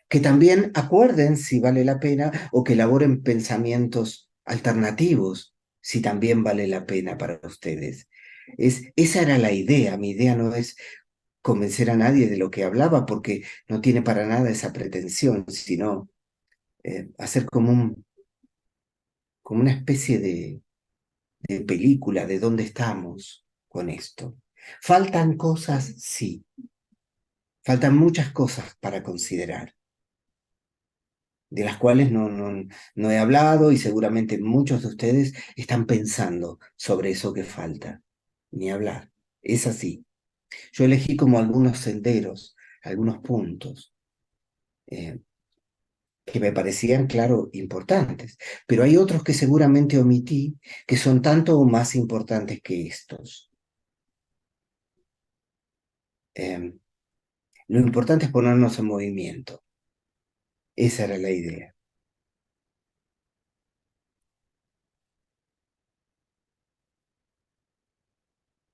que también acuerden si vale la pena o que elaboren pensamientos alternativos, si también vale la pena para ustedes. Esa era la idea, mi idea no es convencer a nadie de lo que hablaba porque no tiene para nada esa pretensión, sino hacer como una especie de película de dónde estamos con esto. Faltan cosas, sí, faltan muchas cosas para considerar, de las cuales no he hablado y seguramente muchos de ustedes están pensando sobre eso que falta. Ni hablar. Es así. Yo elegí como algunos senderos, algunos puntos. eh, que me parecían, claro, importantes, pero hay otros que seguramente omití, que son tanto o más importantes que estos. Eh, lo importante es ponernos en movimiento. Esa era la idea.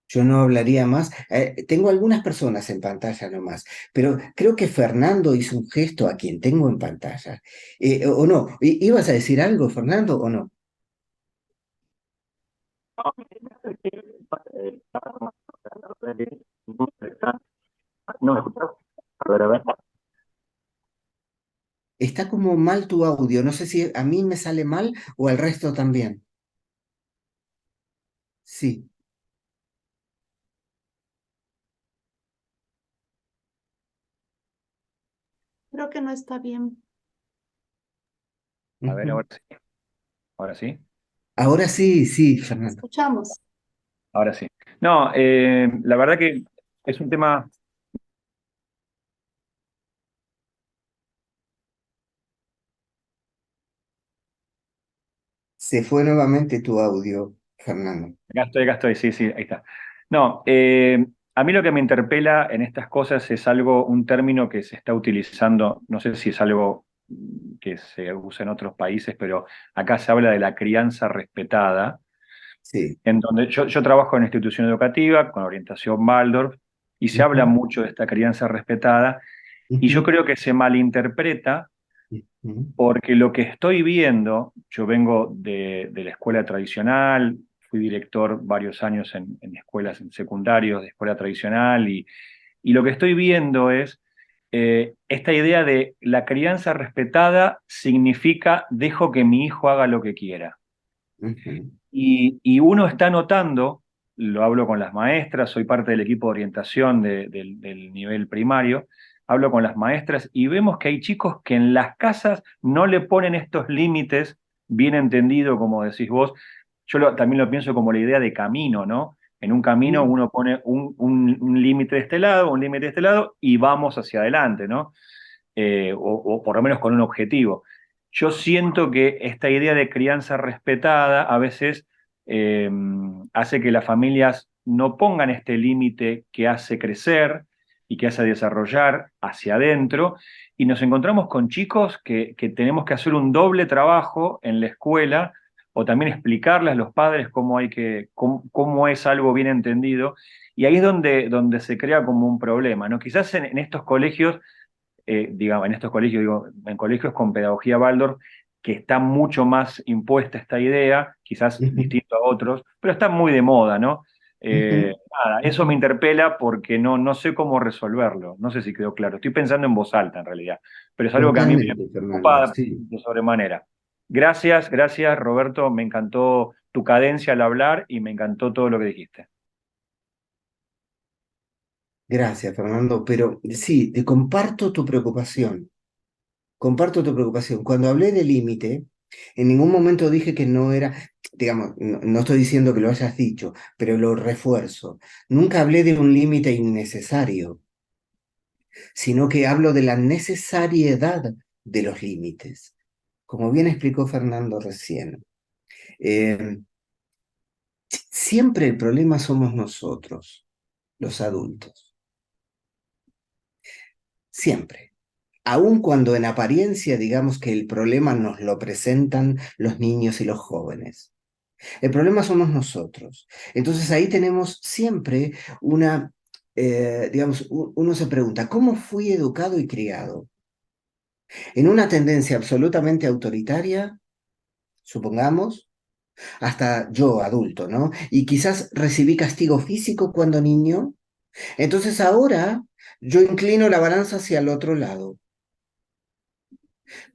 Yo no hablaría más. Tengo algunas personas en pantalla nomás, pero creo que Fernando hizo un gesto a quien tengo en pantalla. ¿O no? ¿Ibas a decir algo, Fernando, o no? No me escuchas. A ver. Está como mal tu audio. No sé si a mí me sale mal o al resto también. Sí. Creo que no está bien. A ver, Ujú. ahora sí. Ahora sí. Ahora sí, sí, Fernando. Escuchamos. Ahora sí. No, la verdad que es un tema. Se fue nuevamente tu audio, Fernando. Acá estoy, sí, sí, ahí está. No, a mí lo que me interpela en estas cosas es algo, un término que se está utilizando, no sé si es algo que se usa en otros países, pero acá se habla de la crianza respetada, Sí. en donde yo trabajo en una institución educativa con orientación Waldorf y se habla Ujú, mucho de esta crianza respetada y yo ujú, creo que se malinterpreta ujú, porque lo que estoy viendo, yo vengo de la escuela tradicional, fui director varios años en escuelas en secundarios de escuela tradicional y lo que estoy viendo es esta idea de la crianza respetada significa dejo que mi hijo haga lo que quiera. ujú, Y uno está notando, lo hablo con las maestras, soy parte del equipo de orientación del nivel primario, hablo con las maestras y vemos que hay chicos que en las casas no le ponen estos límites, bien entendido, como decís vos. También lo pienso como la idea de camino, ¿no? En un camino ujú, uno pone un límite de este lado, un límite de este lado y vamos hacia adelante, ¿no? O por lo menos con un objetivo. Yo siento que esta idea de crianza respetada a veces eh, hace que las familias no pongan este límite que hace crecer y que hace desarrollar hacia adentro, y nos encontramos con chicos que tenemos que hacer un doble trabajo en la escuela o también explicarles a los padres cómo es algo bien entendido, y ahí es donde se crea como un problema, ¿no? Quizás en estos colegios digamos, en estos colegios, digo, en colegios con pedagogía Waldorf, que está mucho más impuesta esta idea, quizás ujú, distinto a otros, pero está muy de moda, ¿no? ujú, Nada, eso me ujú. interpela porque no sé cómo resolverlo, no sé si quedó claro, estoy pensando en voz alta en realidad, pero es algo que a mí me Totalmente, Fernando, preocupa sí. de sobremanera. Gracias, gracias Roberto, me encantó tu cadencia al hablar y me encantó todo lo que dijiste. Gracias, Fernando, pero sí, te comparto tu preocupación. Comparto tu preocupación. Cuando hablé de límite, en ningún momento dije que no era, digamos, no estoy diciendo que lo hayas dicho, pero lo refuerzo. Nunca hablé de un límite innecesario, sino que hablo de la necesariedad de los límites, como bien explicó Fernando recién. Eh, Siempre el problema somos nosotros, los adultos. Siempre. aun cuando en apariencia digamos que el problema nos lo presentan los niños y los jóvenes. El problema somos nosotros. Entonces ahí tenemos siempre digamos, uno se pregunta, ¿cómo fui educado y criado? En una tendencia absolutamente autoritaria, supongamos, hasta yo adulto, ¿no? Y quizás recibí castigo físico cuando niño. Entonces ahora yo inclino la balanza hacia el otro lado.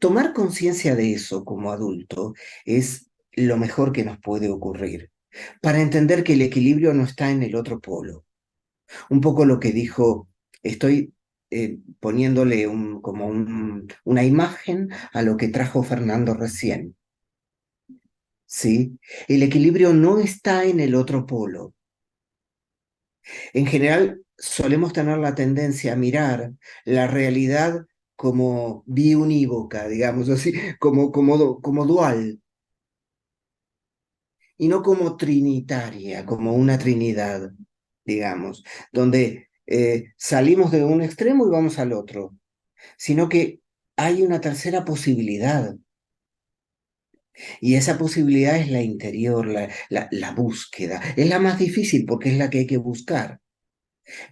Tomar conciencia de eso como adulto es lo mejor que nos puede ocurrir para entender que el equilibrio no está en el otro polo. Un poco lo que dijo, estoy poniéndole una imagen a lo que trajo Fernando recién. ¿Sí? El equilibrio no está en el otro polo. En general, solemos tener la tendencia a mirar la realidad como biunívoca, digamos así, como dual, y no como trinitaria, como una trinidad, digamos, donde salimos de un extremo y vamos al otro, sino que hay una tercera posibilidad, y esa posibilidad es la interior, la búsqueda. Es la más difícil porque es la que hay que buscar.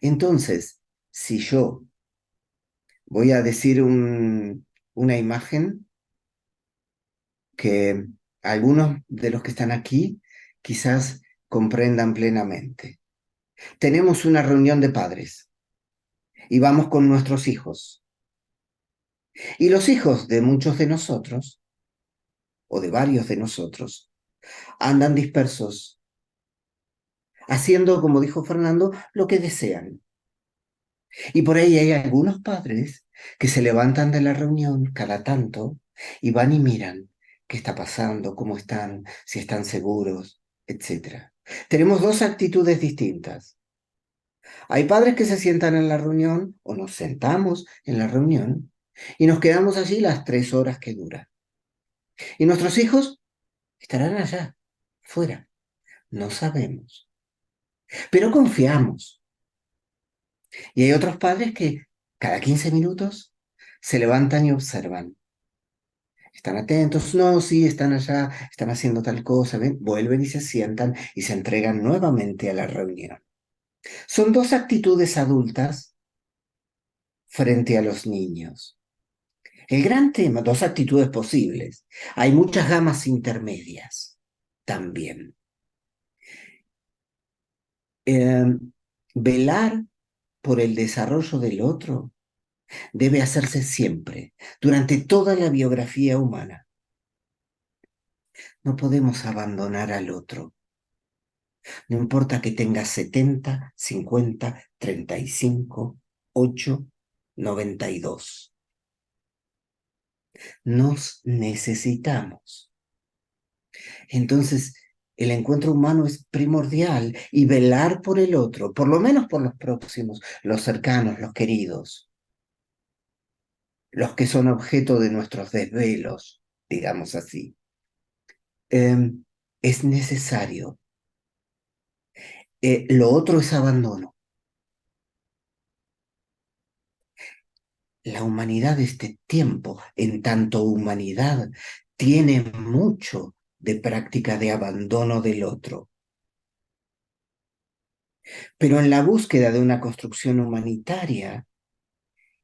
Entonces, si yo voy a decir una imagen que algunos de los que están aquí quizás comprendan plenamente. Tenemos una reunión de padres y vamos con nuestros hijos. Y los hijos de muchos de nosotros, o de varios de nosotros, andan dispersos, haciendo, como dijo Fernando, lo que desean. Y por ahí hay algunos padres que se levantan de la reunión cada tanto y van y miran qué está pasando, cómo están, si están seguros, etc. Tenemos dos actitudes distintas. Hay padres que se sientan en la reunión o nos sentamos en la reunión y nos quedamos allí las 3 horas que dura. Y nuestros hijos estarán allá, fuera. No sabemos, pero confiamos. Y hay otros padres que cada 15 minutos se levantan y observan. Están atentos, no, sí, están allá, están haciendo tal cosa, ¿ven? Vuelven y se sientan y se entregan nuevamente a la reunión. Son dos actitudes adultas frente a los niños. El gran tema, dos actitudes posibles. Hay muchas gamas intermedias también. Velar por el desarrollo del otro debe hacerse siempre, durante toda la biografía humana. No podemos abandonar al otro. No importa que tenga 70, 50, 35, 8, 92. Nos necesitamos. Entonces, el encuentro humano es primordial y velar por el otro, por lo menos por los próximos, los cercanos, los queridos, los que son objeto de nuestros desvelos, digamos así. Es necesario. Lo otro es abandono. La humanidad de este tiempo, en tanto humanidad, tiene mucho de práctica de abandono del otro. Pero en la búsqueda de una construcción humanitaria,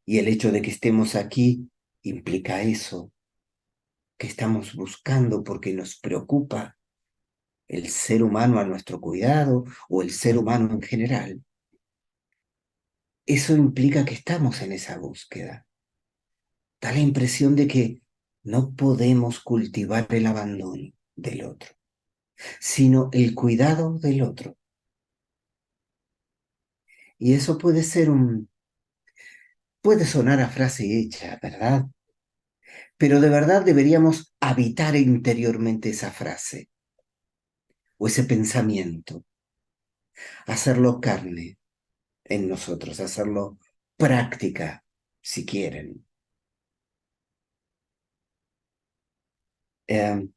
y el hecho de que estemos aquí implica eso, que estamos buscando porque nos preocupa el ser humano a nuestro cuidado o el ser humano en general, eso implica que estamos en esa búsqueda. Da la impresión de que no podemos cultivar el abandono del otro, sino el cuidado del otro. Y eso puede sonar a frase hecha, ¿verdad? Pero de verdad deberíamos habitar interiormente esa frase o ese pensamiento, hacerlo carne en nosotros, hacerlo práctica, si quieren. Eh,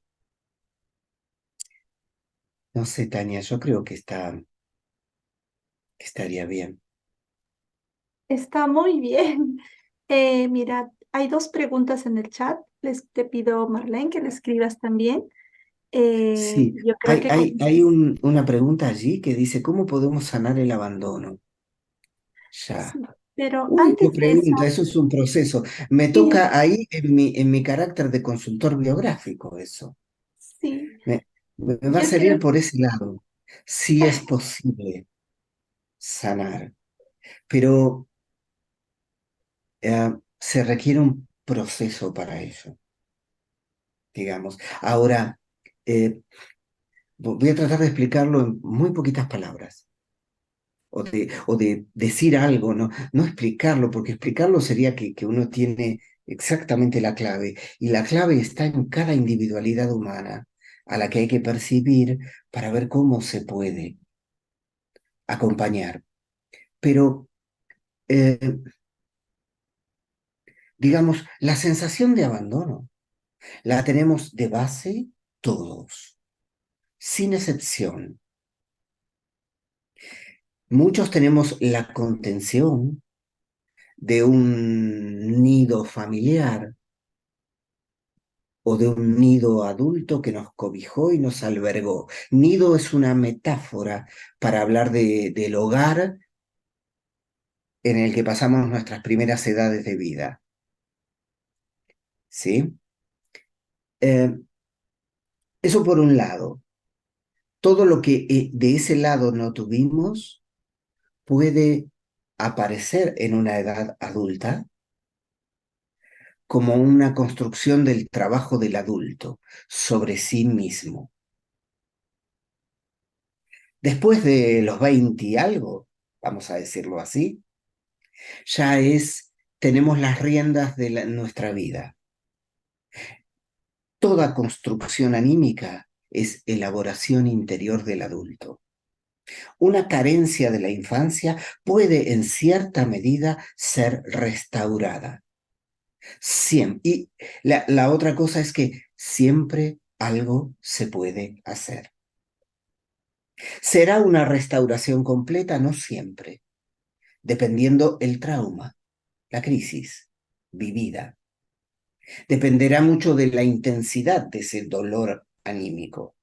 no sé, Tania, yo creo que estaría bien. Está muy bien. Mira, hay dos preguntas en el chat. Te pido, Marlene, que le escribas también. Sí, Yo creo que hay una pregunta allí que dice, ¿cómo podemos sanar el abandono? Ya. sí, pero Uy, qué antes de eso, pregunta, eso es un proceso. Me sí, toca ahí en mi carácter de consultor biográfico eso. sí, Me, me va a yo salir creo, por ese lado. Sí es posible sanar, pero se requiere un proceso para eso, digamos. Ahora, eh, voy a tratar de explicarlo en muy poquitas palabras. O de decir algo, ¿no? No explicarlo, porque explicarlo sería que uno tiene exactamente la clave, y la clave está en cada individualidad humana a la que hay que percibir para ver cómo se puede acompañar. Pero, eh, digamos, la sensación de abandono la tenemos de base todos, sin excepción. Muchos tenemos la contención de un nido familiar o de un nido adulto que nos cobijó y nos albergó. Nido es una metáfora para hablar del hogar en el que pasamos nuestras primeras edades de vida. ¿Sí? Eh, Eso por un lado. Todo lo que de ese lado no tuvimos puede aparecer en una edad adulta como una construcción del trabajo del adulto sobre sí mismo. Después de los 20 y algo, vamos a decirlo así, ya tenemos las riendas de nuestra vida. Toda construcción anímica es elaboración interior del adulto. Una carencia de la infancia puede en cierta medida ser restaurada. Siempre. Y la otra cosa es que siempre algo se puede hacer. ¿Será una restauración completa? No siempre, dependiendo el trauma, la crisis vivida. Dependerá mucho de la intensidad de ese dolor anímico.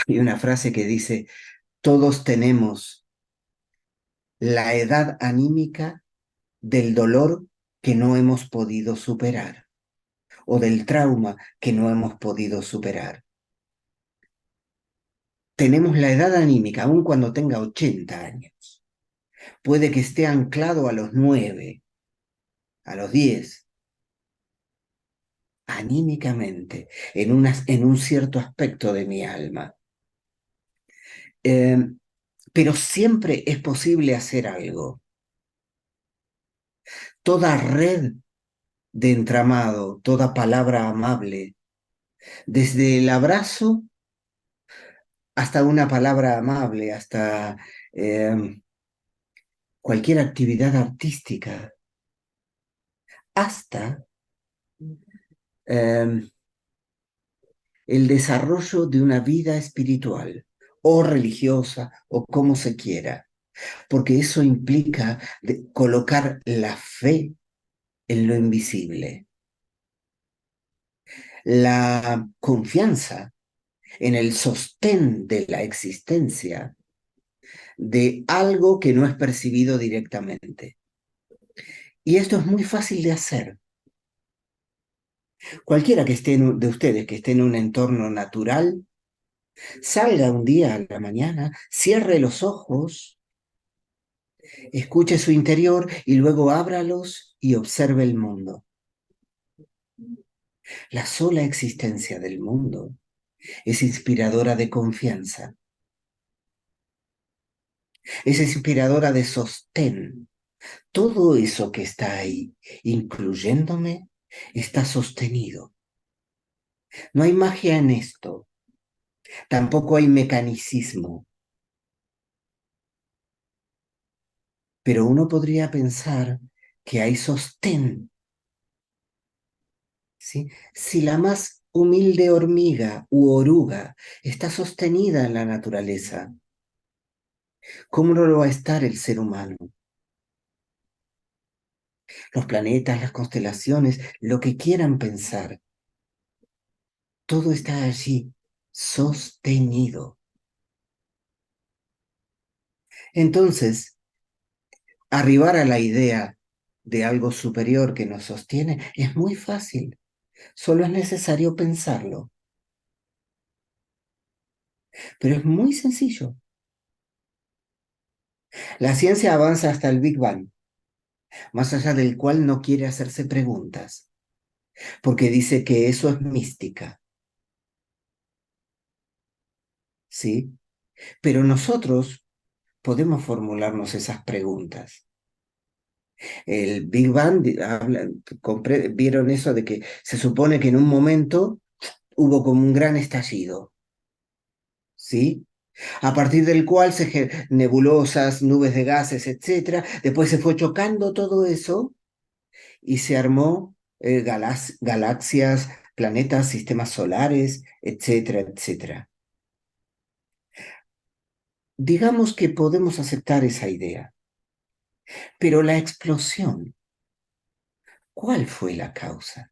Hay una frase que dice, todos tenemos la edad anímica del dolor que no hemos podido superar o del trauma que no hemos podido superar. Tenemos la edad anímica aun cuando tenga 80 años. Puede que esté anclado a los 9, a los 10, anímicamente, en un cierto aspecto de mi alma. Eh, pero siempre es posible hacer algo. Toda red de entramado, toda palabra amable, desde el abrazo hasta una palabra amable, hasta cualquier actividad artística, hasta eh, el desarrollo de una vida espiritual o religiosa o como se quiera, porque eso implica colocar la fe en lo invisible, la confianza en el sostén de la existencia de algo que no es percibido directamente. Y esto es muy fácil de hacer. Cualquiera que de ustedes que esté en un entorno natural, salga un día a la mañana, cierre los ojos, escuche su interior y luego ábralos y observe el mundo. La sola existencia del mundo es inspiradora de confianza, es inspiradora de sostén. Todo eso que está ahí, incluyéndome, está sostenido. No hay magia en esto, tampoco hay mecanicismo, pero uno podría pensar que hay sostén. ¿Sí? Si la más humilde hormiga u oruga está sostenida en la naturaleza, ¿cómo no lo va a estar el ser humano? los planetas, las constelaciones, lo que quieran pensar. Todo está allí, sostenido. Entonces, arribar a la idea de algo superior que nos sostiene es muy fácil. Solo es necesario pensarlo. Pero es muy sencillo. La ciencia avanza hasta el Big Bang, más allá del cual no quiere hacerse preguntas, porque dice que eso es mística. ¿Sí? Pero nosotros podemos formularnos esas preguntas. El Big Bang, vieron eso de que se supone que en un momento hubo como un gran estallido, ¿sí? A partir del cual nebulosas, nubes de gases, etcétera. Después se fue chocando todo eso y se armó galaxias, planetas, sistemas solares, etcétera, etcétera. Digamos que podemos aceptar esa idea, pero la explosión, ¿cuál fue la causa?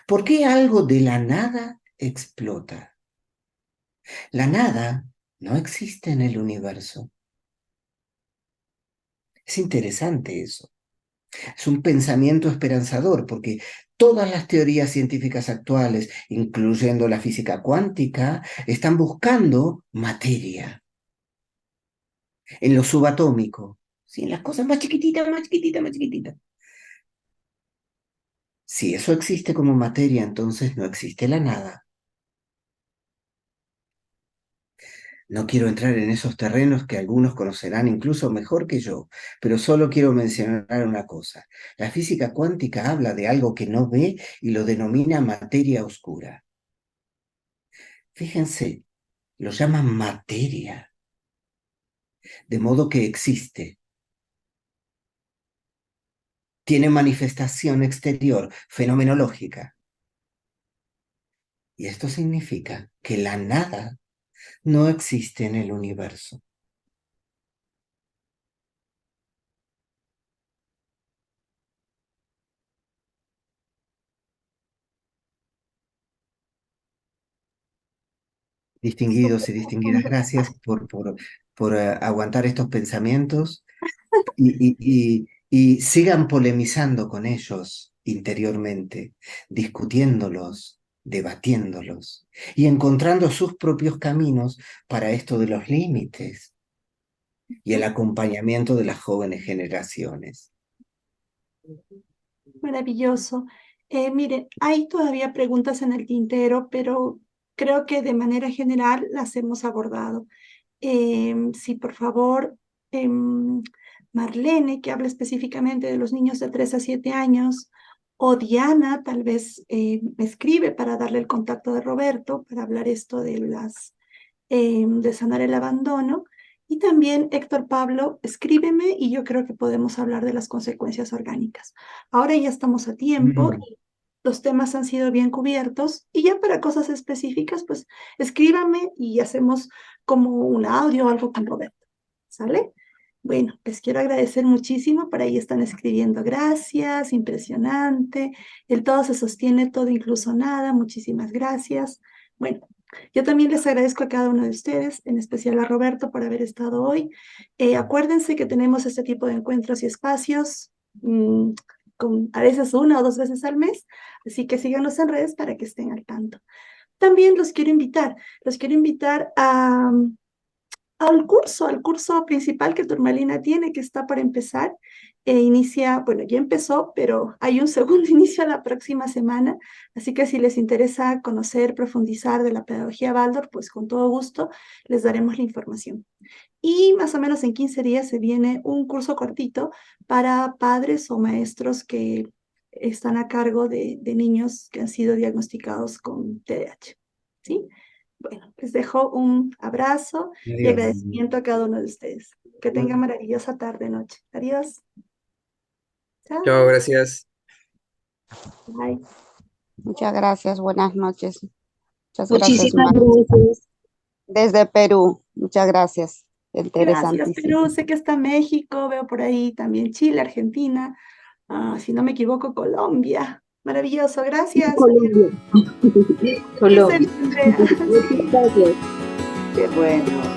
¿Por qué algo de la nada explota? La nada no existe en el universo. Es interesante eso. Es un pensamiento esperanzador porque todas las teorías científicas actuales, incluyendo la física cuántica, están buscando materia en lo subatómico, ¿sí? En las cosas más chiquititas, más chiquititas, más chiquititas. Si eso existe como materia, entonces no existe la nada. No quiero entrar en esos terrenos que algunos conocerán incluso mejor que yo, pero solo quiero mencionar una cosa. La física cuántica habla de algo que no ve y lo denomina materia oscura. Fíjense, lo llaman materia, de modo que existe. Tiene manifestación exterior, fenomenológica. Y esto significa que la nada no existe en el universo. Distinguidos y Súper distinguidas, profundo. gracias por aguantar estos pensamientos y sigan polemizando con ellos interiormente, discutiéndolos, debatiéndolos y encontrando sus propios caminos para esto de los límites y el acompañamiento de las jóvenes generaciones. Maravilloso. Miren, hay todavía preguntas en el tintero, pero creo que de manera general las hemos abordado. Sí, por favor, Marlene, que habla específicamente de los niños de 3 a 7 años, o Diana, tal vez me escribe para darle el contacto de Roberto para hablar esto de de sanar el abandono. Y también, Héctor Pablo, escríbeme y yo creo que podemos hablar de las consecuencias orgánicas. Ahora ya estamos a tiempo, Mm. los temas han sido bien cubiertos y ya para cosas específicas, pues escríbame y hacemos como un audio o algo con Roberto. ¿Sale? Bueno, les quiero agradecer muchísimo. Por ahí están escribiendo gracias, impresionante. El todo se sostiene, todo incluso nada. Muchísimas gracias. Bueno, yo también les agradezco a cada uno de ustedes, en especial a Roberto por haber estado hoy. Acuérdense que tenemos este tipo de encuentros y espacios, a veces una o dos veces al mes, así que síganos en redes para que estén al tanto. También los quiero invitar al curso principal que Turmalina tiene, que está por empezar. Inicia, bueno, ya empezó, pero hay un segundo inicio la próxima semana, así que si les interesa conocer, profundizar de la pedagogía Waldorf, pues con todo gusto les daremos la información. Y más o menos en 15 días se viene un curso cortito para padres o maestros que están a cargo de niños que han sido diagnosticados con TDAH. ¿Sí? Bueno, les dejo un abrazo y Adiós. agradecimiento a cada uno de ustedes. Que tengan maravillosa tarde, noche. Adiós. Chao, Chao. gracias. Bye. Muchas gracias, buenas noches. Muchas gracias, Muchísimas Marta. gracias. Desde Perú, muchas gracias. Gracias, interesantísimo. Perú. Sé que está México, veo por ahí también Chile, Argentina, si no me equivoco, Colombia. Maravilloso, gracias. Colombia. Dice Colombia. Andrea. Muchas gracias. Qué bueno.